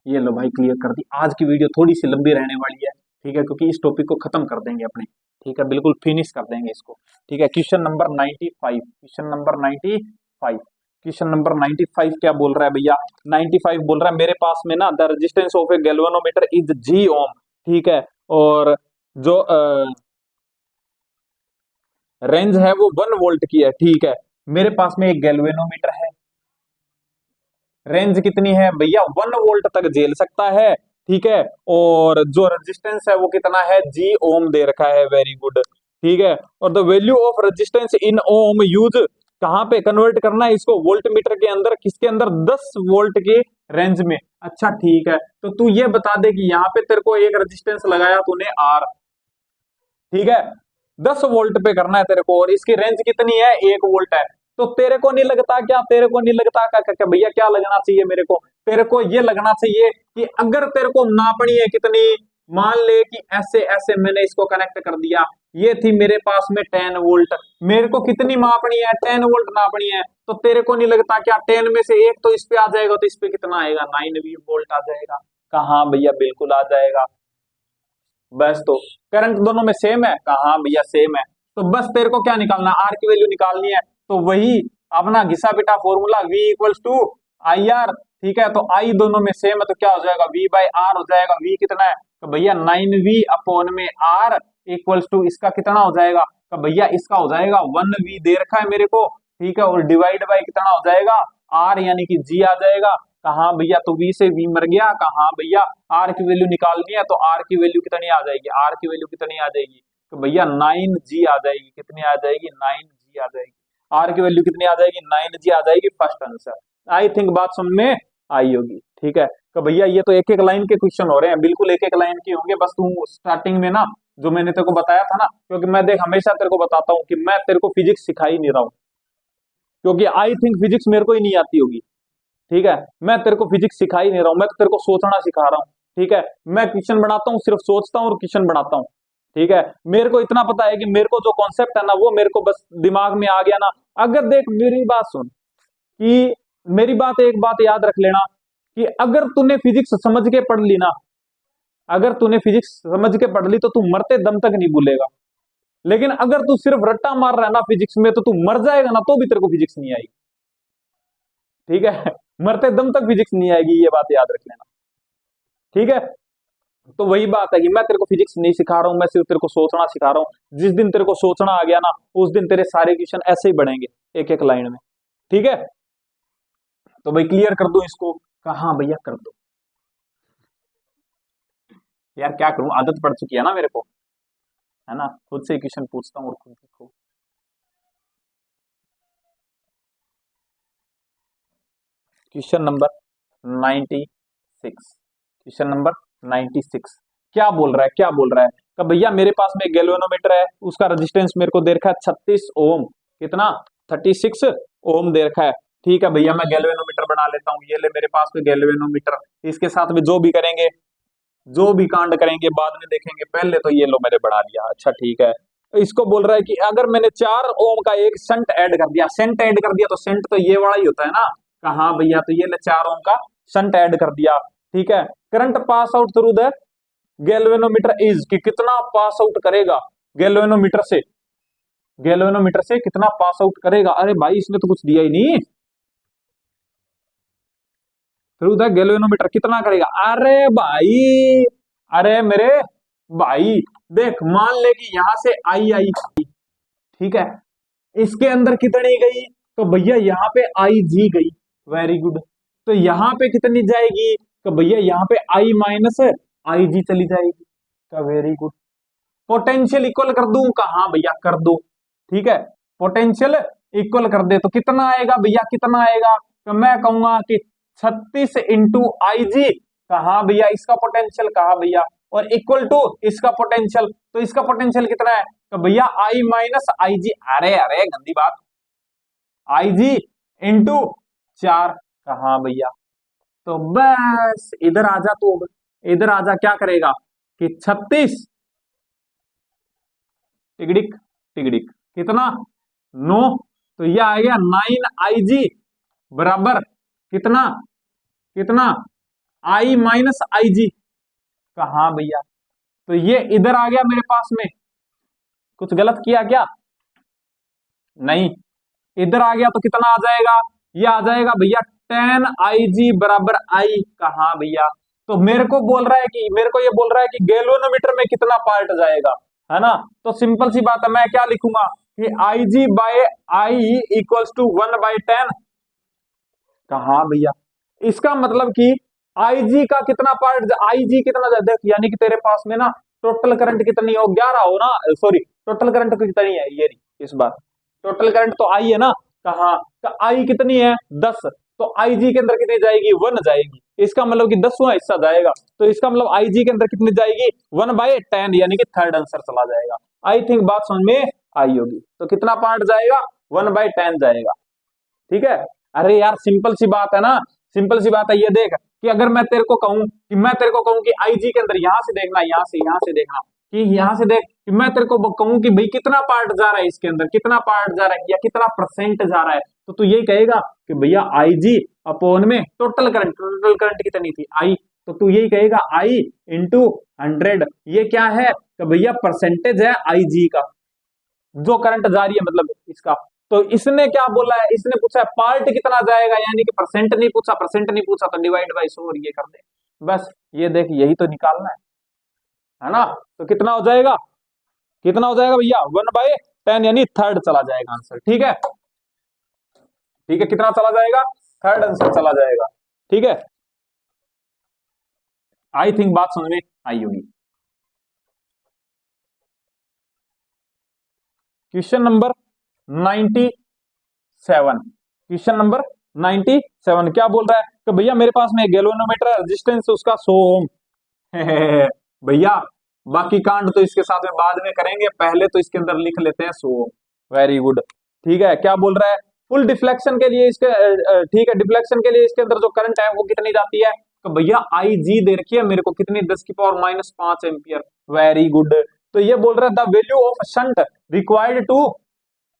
ये लो भाई क्लियर कर दी। आज की वीडियो थोड़ी सी लंबी रहने वाली है, ठीक है, क्योंकि इस टॉपिक को खत्म कर देंगे अपने। ठीक है, बिल्कुल फिनिश कर देंगे इसको। ठीक है, question number 95, question number 95, question number 95 क्या बोल रहा है भैया, 95 बोल रहा है मेरे पास में ना the resistance of a galvanometer is G ohm. ठीक है, और जो रेंज है वो 1 वोल्ट की है। ठीक है, मेरे पास में एक गैल्वेनोमीटर है, रेंज कितनी है भैया, 1 वोल्ट तक झेल सकता है। ठीक है, और जो रेजिस्टेंस है वो कितना है, जी ओम दे रखा है। Very good. ठीक है, और the value of resistance in ohm use, कहां पे कन्वर्ट करना है इसको, वोल्ट मीटर के अंदर, किसके अंदर, 10 वोल्ट के रेंज में। अच्छा ठीक है, तो तू ये बता दे कि यहाँ पे तेरे को एक रेजिस्टेंस लगाया तूने आर, ठीक है, 10 वोल्ट पे करना है तेरे को, और इसकी रेंज कितनी है, 1 वोल्ट है। तो तेरे को नहीं लगता क्या, तेरे को नहीं लगता क्या भैया, क्या लगना चाहिए मेरे को, तेरे को ये लगना चाहिए कि अगर तेरे को नापनी है कितनी, मान ले कि ऐसे ऐसे मैंने इसको कनेक्ट कर दिया, ये थी मेरे पास में 10 वोल्ट, मेरे को कितनी मापनी है, 10 वोल्ट नापनी है। तो तेरे को नहीं लगता क्या 10 में से एक तो इस पे आ जाएगा, तो इस पे कितना आएगा, 9 वोल्ट आ जाएगा। कहा भैया बिल्कुल आ जाएगा। बस तो करंट दोनों में सेम है, कहा भैया सेम है। तो बस तेरे को क्या निकालना, आर की वैल्यू निकालनी है, तो वही अपना घिसा पिटा formula, V equals to I R. ठीक है, तो आई दोनों में सेम है, तो क्या हो जाएगा, V बाई आर हो जाएगा। V कितना है, तो भैया 9V अपॉन में आर इक्वल्स टू इसका कितना हो जाएगा, तो भैया इसका हो जाएगा 1V दे रखा है मेरे को। ठीक है, और डिवाइड बाई कितना हो जाएगा, आर यानी कि G आ जाएगा। कहा भैया, तो V से V मर गया, कहा भैया आर की वैल्यू निकालनी है, तो आर की वैल्यू कितनी आ जाएगी, आर की वैल्यू कितनी आ जाएगी, तो भैया 9G आ जाएगी। कितनी आ जाएगी, 9G आ जाएगी। आर की वैल्यू कितनी आ जाएगी, 9G आ जाएगी। First answer. आई थिंक बात समझ में आई होगी। ठीक है, तो भैया ये तो एक एक लाइन के क्वेश्चन हो रहे हैं, बिल्कुल एक एक लाइन के होंगे। बस तू स्टार्टिंग में ना जो मैंने तेरे को बताया था ना, क्योंकि मैं देख हमेशा तेरे को बताता हूँ कि मैं तेरे को फिजिक्स सिखा ही नहीं रहा हूँ, क्योंकि आई थिंक फिजिक्स मेरे को ही नहीं आती होगी। ठीक है, मैं तेरे को फिजिक्स सिखा ही नहीं रहा हूं, मैं तो तेरे को सोचना सिखा रहा हूं। ठीक है, मैं क्वेश्चन बनाता हूं, सिर्फ सोचता हूं और क्वेश्चन बनाता हूं। ठीक है, मेरे को इतना पता है कि मेरे को जो कॉन्सेप्ट है ना वो मेरे को बस दिमाग में आ गया ना। अगर देख मेरी बात सुन, कि मेरी बात, एक बात याद रख लेना, कि अगर तूने फिजिक्स समझ के पढ़ ली ना, अगर तूने फिजिक्स समझ के पढ़ ली तो तू मरते दम तक नहीं भूलेगा। लेकिन अगर तू सिर्फ रट्टा मार रहा है ना फिजिक्स में, तो तू मर जाएगा ना, तो भी तेरे को फिजिक्स नहीं आएगी। ठीक है, मरते दम तक फिजिक्स नहीं आएगी, ये बात याद रख लेना। ठीक है, तो वही बात है कि मैं तेरे को फिजिक्स नहीं सिखा रहा हूं, मैं सिर्फ तेरे को सोचना सिखा रहा हूं। जिस दिन तेरे को सोचना आ गया ना, उस दिन तेरे सारे क्वेश्चन ऐसे ही बढ़ेंगे, एक एक लाइन में। ठीक है, तो भाई क्लियर कर दो इसको, कहा भैया कर दो। यार क्या करूं, आदत पड़ चुकी है ना मेरे को, है ना, खुद से क्वेश्चन पूछता हूँ और खुद लिखो। क्वेश्चन नंबर 96, क्वेश्चन नंबर 96 क्या बोल रहा है, क्या बोल रहा है, कि भैया मेरे पास में एक गैल्वेनोमीटर है, उसका रेजिस्टेंस मेरे को दे रखा है 36 ओम। कितना, 36 ओम दे रखा है। ठीक है भैया, मैं गैल्वेनोमीटर बना लेता हूँ, ये ले मेरे पास में गैल्वेनोमीटर। इसके साथ में जो भी करेंगे, जो भी कांड करेंगे बाद में देखेंगे, पहले तो ये लो मैंने बढ़ा लिया। अच्छा ठीक है, तो इसको बोल रहा है कि अगर मैंने 4 ओम का एक शंट ऐड कर दिया, सेंट ऐड कर दिया, तो सेंट तो ये वाला ही होता है ना, कहा भैया, तो ये ले 4 ओम का शंट ऐड कर दिया। ठीक है, current pass out through the galvanometer is, कि कितना पास आउट करेगा गैल्वेनोमीटर से, गैल्वेनोमीटर से कितना पास आउट करेगा। अरे भाई इसने तो कुछ दिया ही नहीं, थ्रू द गैल्वेनोमीटर कितना करेगा? अरे भाई, अरे मेरे भाई, देख मान ले कि यहां से आई आई, ठीक है, इसके अंदर कितनी गई? तो भैया यहाँ पे आई जी गई। Very good. तो यहाँ पे कितनी जाएगी? तो भैया यहाँ पे आई माइनस आई जी चली जाएगी। तो वेरी गुड। पोटेंशियल इक्वल कर दूं? कहा भैया कर दो, ठीक है, पोटेंशियल इक्वल कर दे तो कितना आएगा भैया, कितना आएगा? तो मैं कहूंगा कि 36 इंटू आई जी, कहा भैया इसका पोटेंशियल, कहा भैया, और इक्वल टू इसका पोटेंशियल। तो इसका पोटेंशियल कितना है? तो भैया आई माइनस आई जी, अरे अरे गंदी बात, आई जी इंटू 4, कहा भैया। तो बस इधर आजा, तू इधर आजा, क्या करेगा कि 36 टिगड़िक टिगड़िक कितना 9, तो यह आ गया 9 आई जी बराबर कितना, कितना आई माइनस आई जी, कहा भैया। तो ये इधर आ गया मेरे पास में, कुछ गलत किया क्या? नहीं, इधर आ गया तो कितना आ जाएगा? ये आ जाएगा भैया 10 आई जी बराबर आई, कहा भैया। तो मेरे को बोल रहा है कि, मेरे को ये बोल रहा है कि गैल्वेनोमीटर में कितना पार्ट जाएगा, है ना? तो सिंपल सी बात है, मैं क्या लिखूंगा कि आई जी बाय आई इक्वल्स टू 1/10, कहा भैया। इसका मतलब कि आई जी का कितना पार्ट, आई जी कितना ज्यादा, यानी कि तेरे पास में ना टोटल करंट कितनी हो, 11 हो ना, सॉरी टोटल करंट कितनी है, ये नहीं, इस बार टोटल करंट तो आई है ना, कहा तो आई कितनी है 10, तो आई जी के अंदर कितनी जाएगी 1 जाएगी, इसका मतलब कि 10वां हिस्सा जाएगा। तो इसका मतलब आई जी के अंदर कितनी जाएगी 1/10, यानी कि थर्ड आंसर चला जाएगा। आई थिंक बात समझ में आई होगी। तो कितना पार्ट जाएगा? 1/10 जाएगा, ठीक है। अरे यार सिंपल सी बात है ना, सिंपल सी बात है। ये देख कि अगर मैं तेरे को कहूं कि, मैं तेरे को कहूं कि आई जी के अंदर यहां से देखना, यहां से देखना, कि यहां से देख कि मैं तेरे को कहूं कि भाई कितना पार्ट जा रहा है इसके अंदर, कितना पार्ट जा रहा है या कितना परसेंट जा रहा है, तो तू यही कहेगा कि भैया आई जी अपॉन में टोटल करंट कितनी थी आई, तो तू यही कहेगा आई इंटू 100। ये क्या है कि भैया परसेंटेज है आई जी का, जो करंट जा रही है मतलब इसका। तो इसने क्या बोला है, इसने पूछा है पार्ट कितना जाएगा, यानी कि परसेंट नहीं पूछा, परसेंट नहीं पूछा तो डिवाइड बाय 100 और ये कर दे, बस ये देख यही तो निकालना है ना। तो कितना हो जाएगा, कितना हो जाएगा भैया 1/10, यानी थर्ड चला जाएगा आंसर, ठीक है, ठीक है, कितना चला जाएगा? थर्ड आंसर चला जाएगा, ठीक है। आई थिंक बात समझ में आई होगी। क्वेश्चन नंबर 97, क्वेश्चन नंबर 97 क्या बोल रहा है कि भैया मेरे पास में गैल्वेनोमीटर है, रेजिस्टेंस उसका 100 ओम। भैया बाकी कांड तो इसके साथ में बाद में करेंगे, पहले तो इसके अंदर लिख लेते हैं 100 ओम। वेरी गुड, ठीक है। क्या बोल रहा है? फुल डिफ्लेक्शन के लिए इसके, ठीक है, डिफ्लेक्शन के लिए इसके अंदर जो करंट है वो कितनी जाती है? तो भैया आई जी दे रखी है मेरे को कितनी, 10⁻⁻5 एम्पियर। Very good. तो ये बोल रहा है the value of shunt required to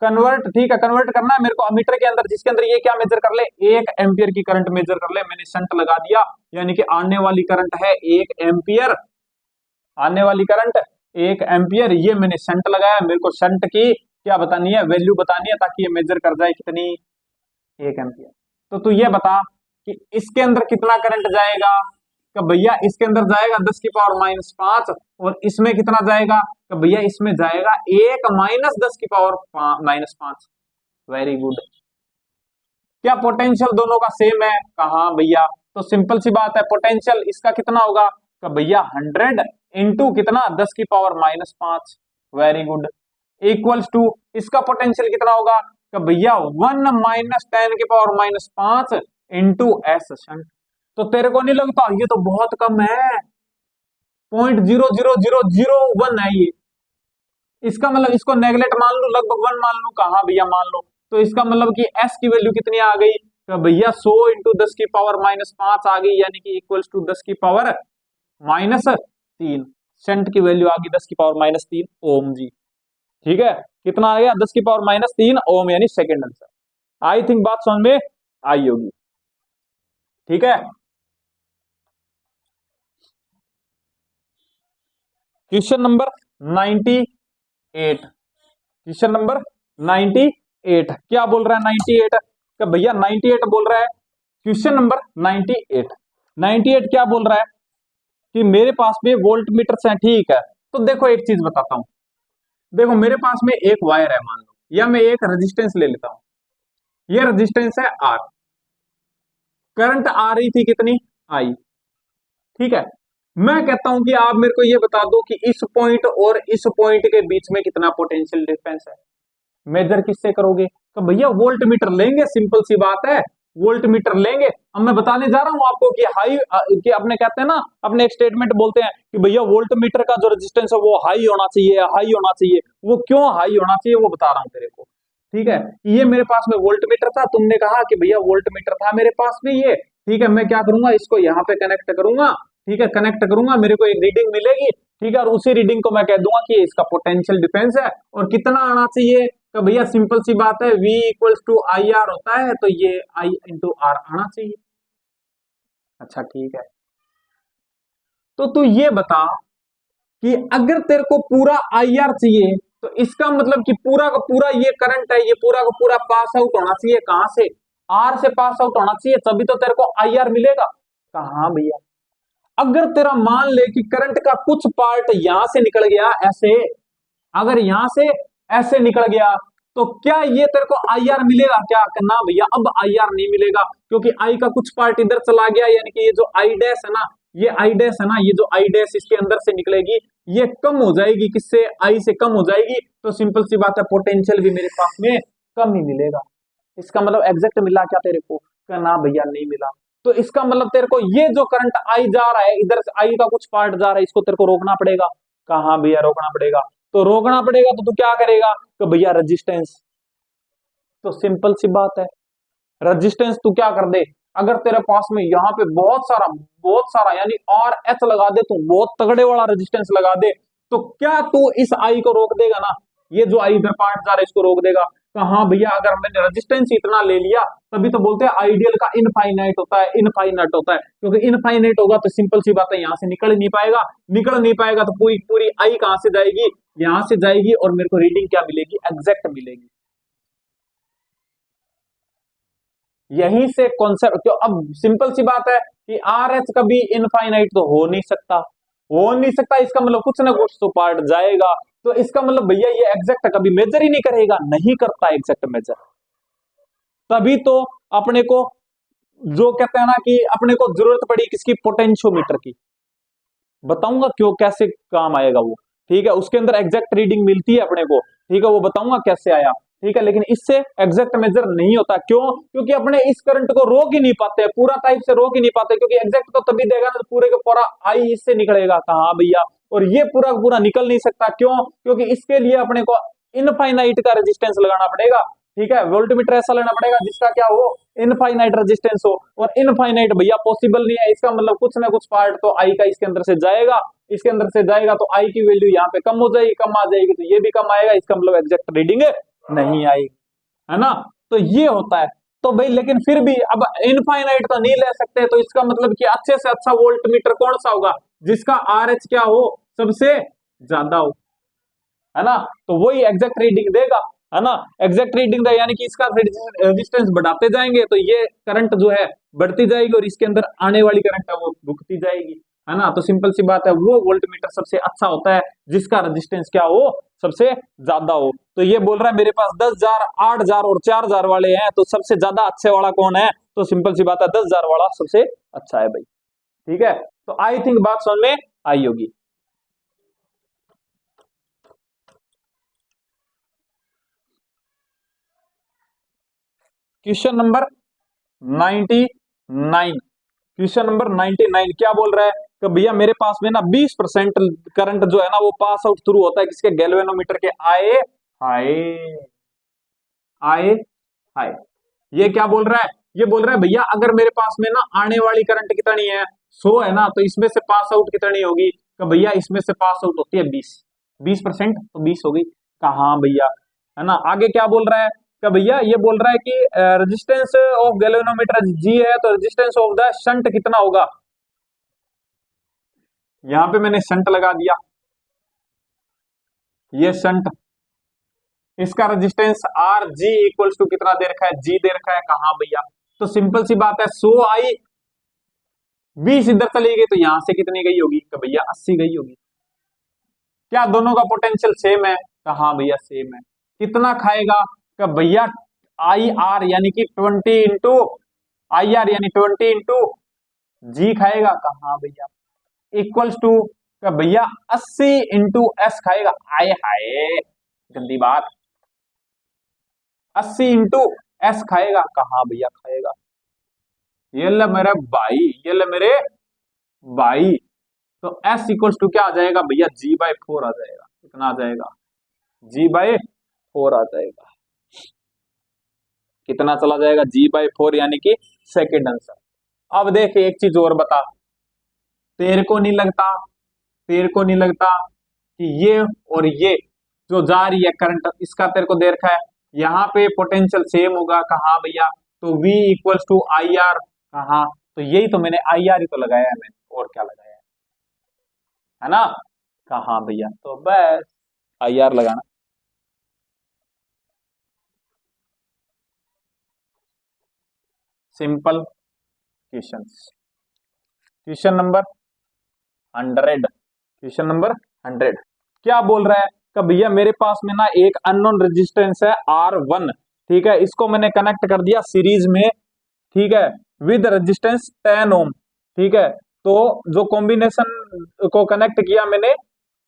convert, ठीक है, कन्वर्ट करना है मेरे को अमीटर के अंदर, जिसके अंदर ये क्या मेजर कर ले, 1 एम्पियर की करंट मेजर कर ले। मैंने शंट लगा दिया, यानी कि आने वाली करंट है 1 एम्पियर, आने वाली करंट 1 एम्पियर, ये मैंने शंट लगाया। मेरे को शंट की क्या बतानी है, वैल्यू बतानी है, ताकि ये मेजर कर जाए कितनी, 1 एम्पियर। तो तू ये बता कि इसके अंदर कितना करंट जाएगा? कि भैया इसके अंदर जाएगा 10⁻⁻5, और इसमें कितना जाएगा? कि भैया इसमें जाएगा 1 - 10⁻⁻5। Very good. क्या पोटेंशियल दोनों का सेम है? कहा भैया, तो सिंपल सी बात है, पोटेंशियल इसका कितना होगा? कि भैया 100 इंटू कितना 10⁻⁻5। Very good. इक्वल्स टू इसका पोटेंशियल कितना होगा? कि भैया 1 - 10⁻⁻5 इंटू एस शंट। तो तेरे को नहीं लगता ये तो बहुत कम है, 0.00001 है ये। इसका मतलब इसको नेगलेक्ट मान लो, लगभग 1 मान लो, कहा भैया मान लो। तो इसका मतलब कि एस की वैल्यू कितनी आ गई? तो भैया 100 इंटू 10⁻⁻5 आ गई, यानी कि इक्वल्स टू 10⁻⁻3। शंट की वैल्यू आ गई 10⁻⁻3 ओम जी, ठीक है। कितना आ गया? 10⁻⁻3 ओम, यानी सेकंड आंसर। आई थिंक बात समझ में आई होगी, ठीक है। क्वेश्चन नंबर 98, क्वेश्चन नंबर 98 क्या बोल रहा है? 98 का भैया 98 बोल रहा है क्वेश्चन नंबर 98। 98 क्या बोल रहा है कि मेरे पास में वोल्ट मीटर है, ठीक है। तो देखो एक चीज बताता हूं, देखो मेरे पास में एक वायर है मान लो, या मैं एक रेजिस्टेंस ले लेता हूं। ये रेजिस्टेंस है आर, करंट आ रही थी कितनी, आई, ठीक है। मैं कहता हूं कि आप मेरे को ये बता दो कि इस पॉइंट और इस पॉइंट के बीच में कितना पोटेंशियल डिफरेंस है। मेजर किससे करोगे, तो भैया वोल्ट मीटर लेंगे, सिंपल सी बात है, वोल्ट मीटर लेंगे। अब मैं बताने जा रहा हूं आपको कि कि अपने कहते हैं ना, अपने एक स्टेटमेंट बोलते हैं कि भैया वोल्ट मीटर का जो रेजिस्टेंस है वो हाई होना चाहिए, हाई होना चाहिए। वो क्यों हाई होना चाहिए वो बता रहा हूं तेरे को, ठीक है। ये मेरे पास में वोल्ट मीटर था, तुमने कहा कि भैया वोल्ट मीटर था मेरे पास में ये, ठीक है। मैं क्या करूंगा, इसको यहाँ पे कनेक्ट करूंगा, ठीक है, कनेक्ट करूंगा, मेरे को एक रीडिंग मिलेगी, ठीक है। और उसी रीडिंग को मैं कह दूंगा कि इसका पोटेंशियल डिफरेंस है, और कितना आना चाहिए, तो भैया सिंपल सी बात है, V equals to I R होता है, तो ये I इंटू आर आना चाहिए। अच्छा ठीक है, तो तू ये बता कि अगर तेरे को पूरा आई आर चाहिए, तो इसका मतलब कि पूरा का पूरा ये करंट है, ये पूरा का पूरा पास आउट होना चाहिए, कहां से, आर से पास आउट होना चाहिए, तभी तो तेरे को आई आर मिलेगा। कहा भैया, अगर तेरा मान ले कि करंट का कुछ पार्ट यहां से निकल गया ऐसे, अगर यहां से ऐसे निकल गया, तो क्या ये तेरे को आई आर मिलेगा क्या, ना भैया अब आई आर नहीं मिलेगा, क्योंकि आई का कुछ पार्ट इधर चला गया, यानी कि ये जो आई डैश है ना, ये आई डैश है ना, ये जो आई डैश इसके अंदर से निकलेगी, ये कम हो जाएगी, किससे, आई से कम हो जाएगी, तो सिंपल सी बात है पोटेंशियल भी मेरे पास में कम ही मिलेगा। इसका मतलब एग्जैक्ट मिला क्या तेरे को, ना भैया नहीं मिला। तो इसका मतलब तेरे को ये जो करंट आई जा रहा है, इधर से आई का कुछ पार्ट जा रहा है, इसको तेरे को रोकना पड़ेगा। कहां भैया रोकना पड़ेगा, तो रोकना पड़ेगा, तो तू क्या करेगा, तो भैया रेजिस्टेंस। तो सिंपल सी बात है, रेजिस्टेंस तू क्या कर दे, अगर तेरे पास में यहाँ पे बहुत सारा यानी आर एच लगा दे, तू बहुत तगड़े वाला रेजिस्टेंस लगा दे, तो क्या तू इस आई को रोक देगा ना, ये जो आई इधर पार्ट जा रहा है इसको रोक देगा। तो हाँ भैया, अगर मैंने रेजिस्टेंस इतना ले लिया, तभी तो बोलते हैं आइडियल का इनफाइनाइट होता है, इनफाइनाइट होता है, क्योंकि इनफाइनाइट होगा तो सिंपल सी बात है यहाँ से निकल ही नहीं पाएगा, निकल नहीं पाएगा तो पूरी पूरी आई कहां से जाएगी, यहां से जाएगी, और मेरे को रीडिंग क्या मिलेगी, एग्जैक्ट मिलेगी। यहीं से कॉन्सेप्ट, क्यों, अब सिंपल सी बात है कि आर एच कभी इनफाइनाइट तो हो नहीं सकता, हो नहीं सकता, इसका मतलब कुछ ना कुछ तो पार्ट जाएगा, तो इसका मतलब भैया ये एग्जैक्ट कभी मेजर ही नहीं करेगा, नहीं करता एग्जैक्ट मेजर। तभी तो अपने को जो कहते हैं ना कि अपने को जरूरत पड़ी किसकी, पोटेंशियोमीटर की, बताऊंगा क्यों कैसे काम आएगा वो, ठीक है। उसके अंदर एग्जैक्ट रीडिंग मिलती है अपने को, ठीक है, वो बताऊंगा कैसे आया, ठीक है। लेकिन इससे एग्जैक्ट मेजर नहीं होता, क्यों, क्योंकि अपने इस करंट को रोक ही नहीं पाते, पूरा टाइप से रोक ही नहीं पाते, क्योंकि एग्जैक्ट तो तभी देगा ना पूरे का पूरा आई इससे निकलेगा, कहा भैया, और ये पूरा पूरा निकल नहीं सकता, क्यों, क्योंकि इसके लिए अपने को इनफाइनाइट का रेजिस्टेंस लगाना पड़ेगा, ठीक है। वोल्टमीटर ऐसा लेना पड़ेगा जिसका क्या हो, इनफाइनाइट रेजिस्टेंस हो, और इनफाइनाइट भैया पॉसिबल नहीं है, इसका मतलब कुछ ना कुछ पार्ट तो आई का इसके अंदर से जाएगा, इसके अंदर से जाएगा, तो आई की वैल्यू यहाँ पे कम हो जाएगी, कम आ जाएगी, तो ये भी कम आएगा, इसका मतलब एग्जैक्ट रीडिंग नहीं आएगी, है ना। तो ये होता है, तो भाई लेकिन फिर भी अब इनफाइनाइट तो नहीं ले सकते, तो इसका मतलब कि अच्छे से अच्छा वोल्ट मीटर कौन सा होगा, जिसका आर एच क्या हो, सबसे ज्यादा हो, है ना, तो वही एग्जैक्ट रीडिंग देगा, है ना, एग्जैक्ट रीडिंग देगा, यानी कि इसका रेजिस्टेंस बढ़ाते जाएंगे तो ये करंट जो है बढ़ती जाएगी, और इसके अंदर आने वाली करंट है वो रुकती जाएगी, है ना। तो सिंपल सी बात है, वो वोल्ट मीटर सबसे अच्छा होता है जिसका रेजिस्टेंस क्या हो, सबसे ज्यादा हो। तो ये बोल रहा है मेरे पास 10,000, 8,000 और 4,000 वाले हैं, तो सबसे ज्यादा अच्छे वाला कौन है, तो सिंपल सी बात है 10,000 वाला सबसे अच्छा है भाई, ठीक है। तो आई थिंक बात समझ में आई होगी। क्वेश्चन नंबर 99, क्वेश्चन नंबर 99 क्या बोल रहा है कि भैया मेरे पास में ना 20% करंट जो है ना वो पास आउट थ्रू होता है किसके, गैल्वेनोमीटर के आए हाय, आए हाय। ये क्या बोल रहा है, ये बोल रहा है भैया अगर मेरे पास में ना आने वाली करंट कितनी है, 100 है ना, तो इसमें से पास आउट कितनी होगी, तो भैया इसमें से पास आउट होती है 20, 20% तो 20 हो गई, कहा भैया, है ना। आगे क्या बोल रहा है कि भैया ये बोल रहा है कि रेजिस्टेंस ऑफ गैल्वेनोमीटर जी है, तो रेजिस्टेंस ऑफ द शंट कितना होगा, यहां पे मैंने शंट लगा दिया, ये शंट, इसका resistance R G equals to कितना दे रखा है, जी दे रखा है, कहा भैया, तो सिंपल सी बात है 100 आई, 20 इधर चली गई तो यहां से कितनी गई होगी? तो भैया 80 गई होगी। क्या दोनों का पोटेंशियल सेम है? तो हाँ भैया सेम है। कितना खाएगा? कि भैया आई आर यानी कि 20 इंटू आई आर यानी 20 इंटू जी खाएगा। कहा भैया इक्वल्स टू भैया 80 इंटू एस खाएगा। आए हाय गंदी बात, 80 इंटू एस खाएगा। कहा भैया खाएगा? ये ले मेरे भाई, ये ले मेरे भाई, तो एस इक्वल्स टू क्या आ जाएगा भैया? जी बाई 4 आ जाएगा। कितना आ जाएगा? जी बाई 4 आ जाएगा। कितना चला जाएगा? जी बाई 4 यानी कि सेकेंड आंसर। अब देख एक चीज और बता, तेरे को नहीं लगता, तेरे को नहीं लगता कि ये और ये जो जा रही है करंट, इसका तेरे को दे रखा है यहाँ पे पोटेंशियल सेम होगा। कहा भैया? तो V equals to I R. कहा? तो यही तो मैंने आई आर ही तो लगाया है मैंने, और क्या लगाया है ना? कहा भैया? तो बस आई आर लगाना। Simple question, question number 100, question number 100 क्या बोल रहा है कि भैया मेरे पास में ना एक अननोन रेजिस्टेंस है R1, ठीक है, इसको मैंने कनेक्ट कर दिया सीरीज में, ठीक है, विद रेजिस्टेंस 10 ओम, ठीक है। तो जो कॉम्बिनेशन को कनेक्ट किया मैंने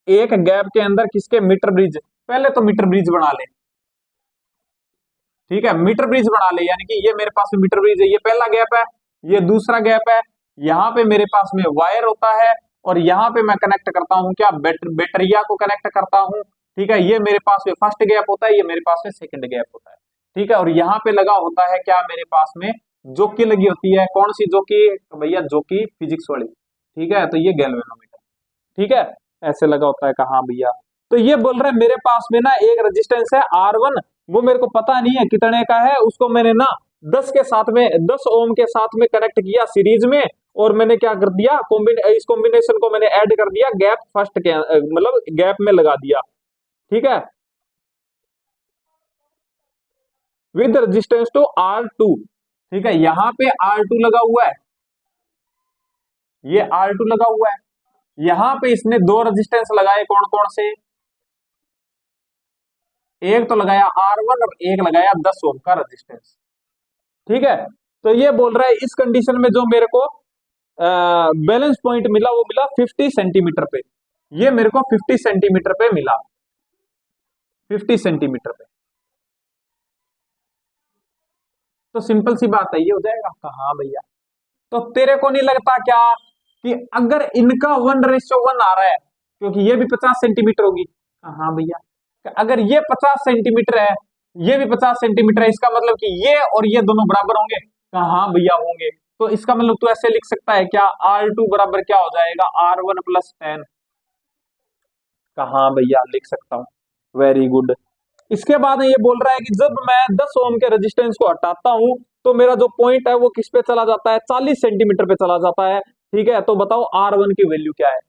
एक गैप के अंदर, किसके? Meter bridge. पहले तो मीटर ब्रिज बना ले, ठीक है, मीटर ब्रिज बना ले, यानी कि ये मेरे पास में मीटर ब्रिज है, ये पहला गैप है, ये दूसरा गैप है, यहाँ पे मेरे पास में वायर होता है, और यहाँ पे मैं कनेक्ट करता हूँ क्या? बैटरिया को कनेक्ट करता हूँ, ठीक है। ये मेरे पास में फर्स्ट गैप होता है, ये मेरे पास में सेकंड गैप होता है, ठीक है। और यहाँ पे लगा होता है क्या? मेरे पास में जोकी लगी होती है। कौन सी जोकी? तो भैया जोकी फिजिक्स वाली, ठीक है। तो ये गैल्वेनोमीटर, ठीक है, ऐसे लगा होता है। कहाँ भैया? तो ये बोल रहे हैं मेरे पास में ना एक रेजिस्टेंस है R1, वो मेरे को पता नहीं है कितने का है, उसको मैंने ना 10 के साथ में, 10 ओम के साथ में कनेक्ट किया सीरीज में, और मैंने क्या कर दिया? इस कॉम्बिनेशन को मैंने ऐड कर दिया गैप फर्स्ट के, मतलब गैप में लगा दिया, ठीक है, विद रेजिस्टेंस टू R2, ठीक है। यहां पे R2 लगा हुआ है, ये R2 लगा हुआ है, यहां पे इसने दो रेजिस्टेंस लगाए, कौन कौन से? एक तो लगाया R1 और एक लगाया 10 ओम का रेजिस्टेंस, ठीक है। तो ये बोल रहा है इस कंडीशन में जो मेरे को बैलेंस पॉइंट मिला, वो मिला 50 सेंटीमीटर पे, ये मेरे को 50 सेंटीमीटर पे मिला, 50 सेंटीमीटर पे। तो सिंपल सी बात है, ये हो जाएगा। कहा भैया? तो तेरे को नहीं लगता क्या कि अगर इनका 1:1 आ रहा है, क्योंकि ये भी 50 सेंटीमीटर होगी। हाँ भैया, अगर ये 50 सेंटीमीटर है, ये भी 50 सेंटीमीटर है, इसका मतलब कि ये और ये दोनों बराबर होंगे। हाँ भैया होंगे। तो इसका मतलब तू ऐसे लिख सकता है क्या? R2 बराबर क्या हो जाएगा? R1 plus 10। कहा भैया? लिख सकता हूं। Very good. इसके बाद ये बोल रहा है कि जब मैं 10 ओम के रेजिस्टेंस को हटाता हूं, तो मेरा जो पॉइंट है वो किस पे चला जाता है? 40 सेंटीमीटर पे चला जाता है, ठीक है। तो बताओ R1 की वैल्यू क्या है?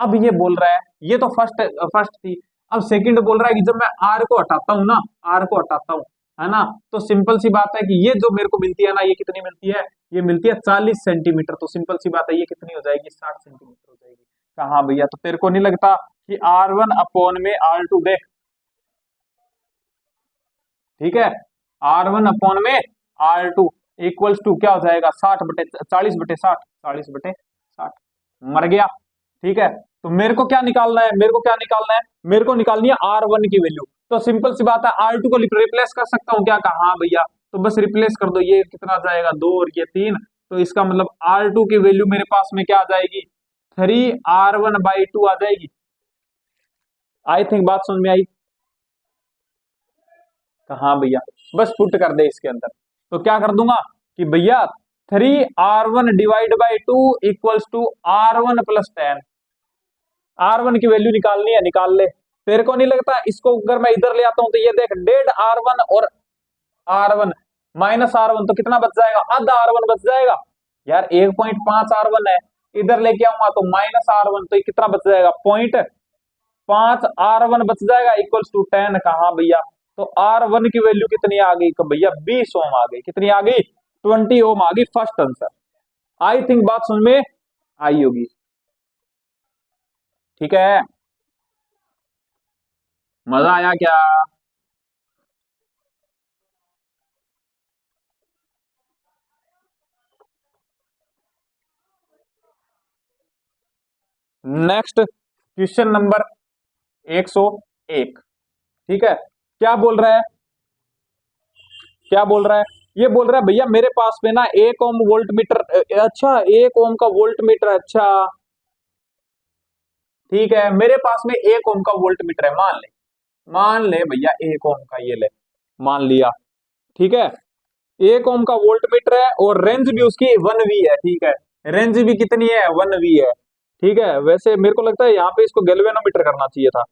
अब ये बोल रहा है, ये तो फर्स्ट फर्स्ट थी, अब सेकंड बोल रहा है कि जब मैं R को हटाता हूं ना, R को हटाता हूं, है ना, तो सिंपल सी बात है कि ये जो मेरे को मिलती है ना, ये कितनी मिलती है? ये मिलती है 40 सेंटीमीटर। तो सिंपल सी बात है, ये कितनी हो जाएगी? 60 सेंटीमीटर हो जाएगी। कहा भैया? तो तेरे को नहीं लगता कि R1 अपॉन में R2 देख, ठीक है, R1 अपॉन में R2 इक्वल्स टू क्या हो जाएगा? 40/60, 40/60 मर गया, ठीक है। तो मेरे को क्या निकालना है? मेरे को क्या निकालना है? मेरे को निकालनी है R1 की वैल्यू। तो सिंपल सी बात है, R2 को रिप्लेस कर सकता हूं क्या? कहा भैया? तो बस रिप्लेस कर दो, ये कितना आ जाएगा? 2 और ये 3, तो इसका मतलब R2 की वैल्यू मेरे पास में क्या आ जाएगी? 3R1/2 आ जाएगी। आई थिंक बात समझ में आई। कहा भैया? बस पुट कर दे इसके अंदर, तो क्या कर दूंगा कि भैया 3R1/2 equals to R1 plus 10। R1 की वैल्यू निकालनी है, निकाल ले। तेरे को नहीं लगता इसको अगर मैं इधर ले आता हूं, तो ये देख, डेड R1 और R1 माइनस R1, तो कितना बच जाएगा? आधा R1 बच जाएगा यार। 1.5 R1 है, इधर लेके आऊंगा तो माइनस R1, तो ये कितना बच जाएगा? 0.5 R1 बच जाएगा इक्वल्स टू 10। कहा भैया? तो R1 की वैल्यू कितनी आ गई? तो भैया 20 ओम आ गई। कितनी आ गई? 20 ओम आ गई फर्स्ट आंसर। आई थिंक बात समझ में आई होगी। ठीक है, मजा आया क्या? Next question number 101। ठीक है, क्या बोल रहा है, क्या बोल रहा है? ये बोल रहा है भैया मेरे पास में ना 1 ओम वोल्ट मीटर, अच्छा 1 ओम का वोल्ट मीटर, अच्छा ठीक है, मेरे पास में 1 ओम का वोल्ट मीटर है, मान ले भैया 1 ओम का, ये ले मान लिया। ठीक है, 1 ओम का वोल्ट मीटर है और रेंज भी उसकी 1V है। ठीक है, रेंज भी कितनी है, 1V है। ठीक है, वैसे मेरे को लगता है यहाँ पे इसको गैल्वेनोमीटर करना चाहिए था,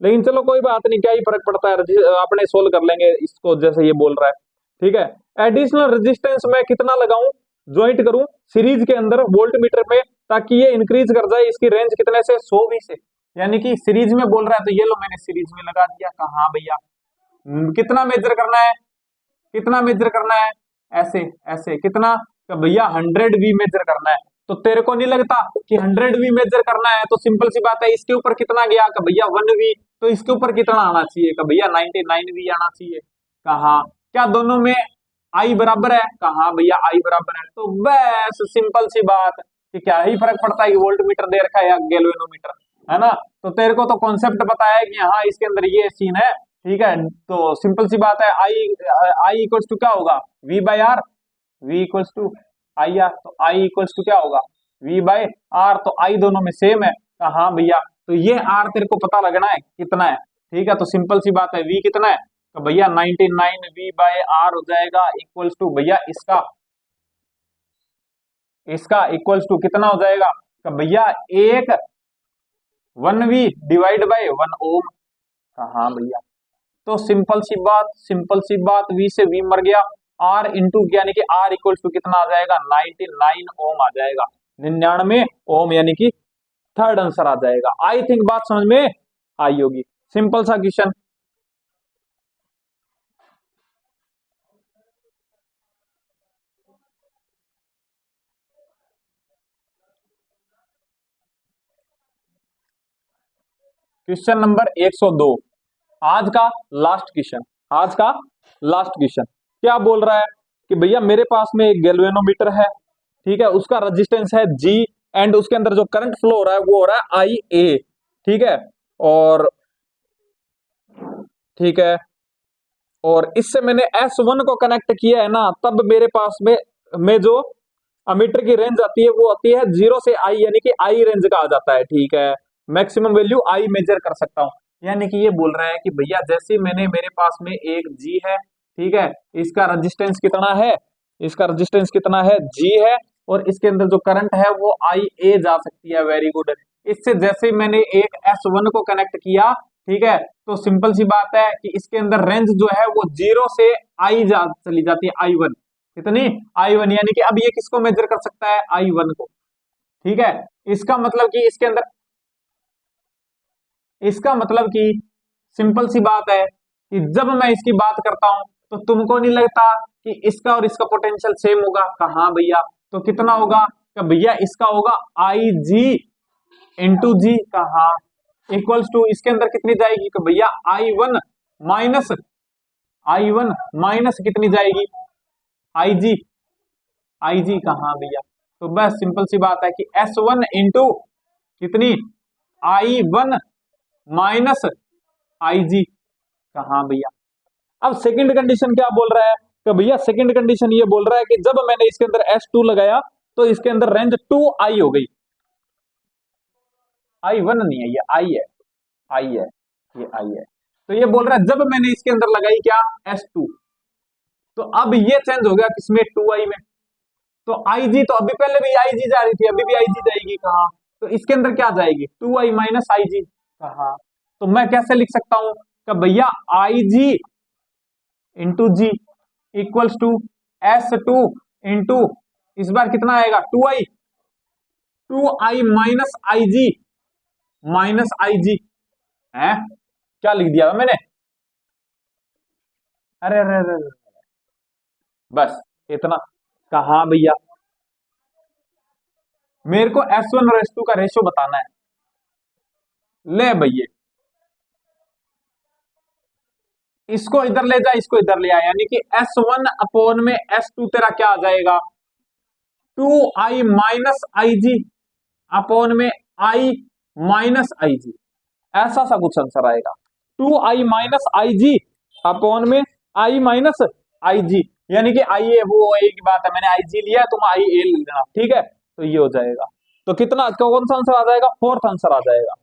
लेकिन चलो कोई बात नहीं, क्या ही फर्क पड़ता है, अपने सोल्व कर लेंगे इसको जैसे ये बोल रहा है। ठीक है, एडिशनल रेजिस्टेंस में कितना लगाऊं, ज्वाइंट करूं सीरीज के अंदर वोल्ट मीटर में, ताकि ये इंक्रीज कर जाए, इसकी रेंज कितने से, 100V से, यानी कि सीरीज में बोल रहा है, तो ये लो मैंने सीरीज में लगा दिया। कहा भैया कितना मेजर करना है, कितना मेजर करना है, ऐसे ऐसे कितना, तो भैया 100V मेजर करना है। तो तेरे को नहीं लगता कि 100V मेजर करना है, तो सिंपल सी बात है, इसके ऊपर कितना गया, कि भैया 1V, तो इसके ऊपर कितना आना चाहिए, कि भैया 99V आना चाहिए। कहा क्या दोनों में आई बराबर है, कहा भैया आई बराबर है, तो बस सिंपल सी बात कि क्या ही फर्क पड़ता है कि वोल्ट मीटर दे रखा है या गैल्वेनोमीटर, है ना। तो तेरे को तो कॉन्सेप्ट पता है कि हाँ इसके अंदर ये सीन है। ठीक है, तो सिंपल सी बात है, आई आई इक्वल्स टू क्या होगा, V by R, V equals to I R, तो आई इक्वल्स टू क्या होगा, V बाय आर, तो आई दोनों में सेम है। हाँ भैया, तो ये आर तेरे को पता लगना है कितना है। ठीक है, तो सिंपल सी बात है, V कितना है, तो भैया 99V बाय आर हो जाएगा इक्वल्स टू, भैया इसका इसका इक्वल्स टू कितना हो जाएगा, तो भैया 1V डिवाइड बाय 1 ओम। हाँ भैया, तो सिंपल सी बात, V से V मर गया, R इंटू यानी कि R इक्वल्स टू कितना आ जाएगा, 99 ओम आ जाएगा, 99 ओम, यानी कि थर्ड आंसर आ जाएगा। आई थिंक बात समझ में आई होगी, सिंपल सा क्वेश्चन। क्वेश्चन नंबर 102, आज का लास्ट क्वेश्चन, आज का लास्ट क्वेश्चन। क्या बोल रहा है कि भैया मेरे पास में एक गैल्वेनोमीटर है, ठीक है, उसका रेजिस्टेंस है G, एंड उसके अंदर जो करंट फ्लो हो रहा है वो हो रहा है IA। ठीक है, और ठीक है, और इससे मैंने S1 को कनेक्ट किया है ना, तब मेरे पास में जो अमीटर की रेंज आती है वो आती है 0 से I, यानी कि I रेंज का आ जाता है। ठीक है, मैक्सिमम वैल्यू I मेजर कर सकता हूं, यानी कि ये बोल रहा है कि भैया जैसे मैंने, मेरे पास में एक G है, ठीक है, इसका रेजिस्टेंस कितना है, इसका रेजिस्टेंस कितना है, G है, और इसके अंदर जो करंट है वो IA जा सकती है। वेरी गुड, इससे जैसे मैंने एक S1 को कनेक्ट किया, ठीक है, तो सिंपल सी बात है कि इसके अंदर रेंज जो है वो 0 से चली जाती है I1, कितनी, I1, यानी कि अब ये किसको मेजर कर सकता है, I1 को। ठीक है, इसका मतलब कि इसके अंदर, इसका मतलब कि सिंपल सी बात है कि जब मैं इसकी बात करता हूं तो तुमको नहीं लगता कि इसका और इसका पोटेंशियल सेम होगा, कहा भैया, तो कितना होगा, कि भैया इसका होगा IG इंटू जी, कहा इक्वल्स टू, इसके अंदर कितनी जाएगी, कि भैया I1 माइनस, I1 माइनस कितनी जाएगी, IG कहा भैया, तो बस सिंपल सी बात है कि S1 इंटू कितनी, I1 माइनस IG, कहा भैया। अब सेकंड कंडीशन क्या बोल रहा है, कि भैया सेकंड कंडीशन ये बोल रहा है कि जब मैंने इसके अंदर S2 लगाया तो इसके अंदर रेंज 2I हो गई, I1 नहीं है, ये I है, ये I है। तो ये बोल रहा है जब मैंने इसके अंदर लगाई क्या, S2, तो अब ये चेंज हो गया किसमें, 2I में। तो IG तो अभी पहले भी IG जा रही थी, अभी भी IG जाएगी, कहा, तो इसके अंदर क्या जाएगी, 2I माइनस IG, कहा। तो मैं कैसे लिख सकता हूं, कि भैया IG into G equals to S2 into, इस बार कितना आएगा, 2I माइनस IG है, क्या लिख दिया था मैंने, अरे अरे अरे, बस इतना, कहा भैया मेरे को S1 और S2 का रेशियो बताना है। ले भैया इसको इधर ले जा, इसको इधर ले आ, यानी कि S1 अपॉन में S2 तेरा क्या आ जाएगा, 2i माइनस आई जी अपॉन में i माइनस आई जी, ऐसा सा कुछ आंसर आएगा। 2i माइनस आई जी अपॉन में i माइनस आई जी, यानी कि आई ए वो एक बात है, मैंने आई जी लिया है, तुम आई ए ले लेना, ठीक है। तो ये हो जाएगा, तो कितना कौन सा आंसर आ जाएगा, फोर्थ आंसर आ जाएगा।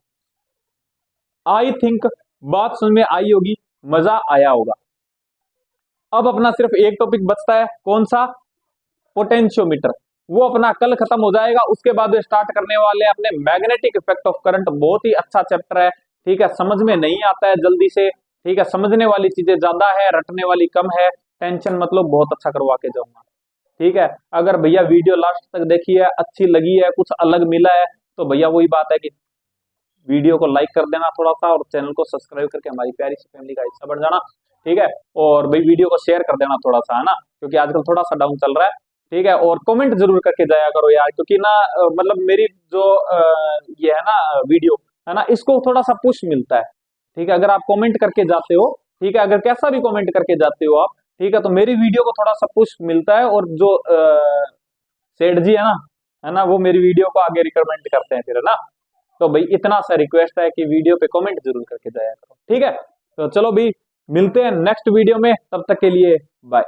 आई थिंक बात समझ में आई होगी, मजा आया होगा। अब अपना सिर्फ एक टॉपिक बचता है, कौन सा, पोटेंशियोमीटर। वो अपना कल खत्म हो जाएगा, उसके बाद स्टार्ट करने वाले अपने मैग्नेटिक इफेक्ट ऑफ करंट। बहुत ही अच्छा चैप्टर है, ठीक है, समझ में नहीं आता है जल्दी से, ठीक है, समझने वाली चीजें ज्यादा है, रटने वाली कम है। टेंशन मतलब बहुत अच्छा करवा के जाऊंगा, ठीक है। अगर भैया वीडियो लास्ट तक देखी है, अच्छी लगी है, कुछ अलग मिला है, तो भैया वही बात है कि वीडियो को लाइक कर देना थोड़ा सा, और चैनल को सब्सक्राइब करके हमारी प्यारी सी फैमिली का हिस्सा बन जाना, ठीक है। और भाई वीडियो को शेयर कर देना थोड़ा सा, है ना, क्योंकि आजकल थोड़ा सा डाउन चल रहा है, ठीक है। और कमेंट जरूर करके जाया करो यार, क्योंकि ना मतलब मेरी जो ये है ना वीडियो, है ना, इसको थोड़ा सा पुश मिलता है, ठीक है। अगर आप कमेंट करके जाते हो, ठीक है, अगर कैसा भी कमेंट करके जाते हो आप, ठीक है, तो मेरी वीडियो को थोड़ा सा पुश मिलता है, और जो सेठ जी है ना, वो मेरी वीडियो को आगे रिकमेंड करते हैं फिर, है ना। तो भाई इतना सा रिक्वेस्ट है कि वीडियो पे कमेंट जरूर करके जाया करो, ठीक है। तो चलो भाई मिलते हैं नेक्स्ट वीडियो में, तब तक के लिए बाय।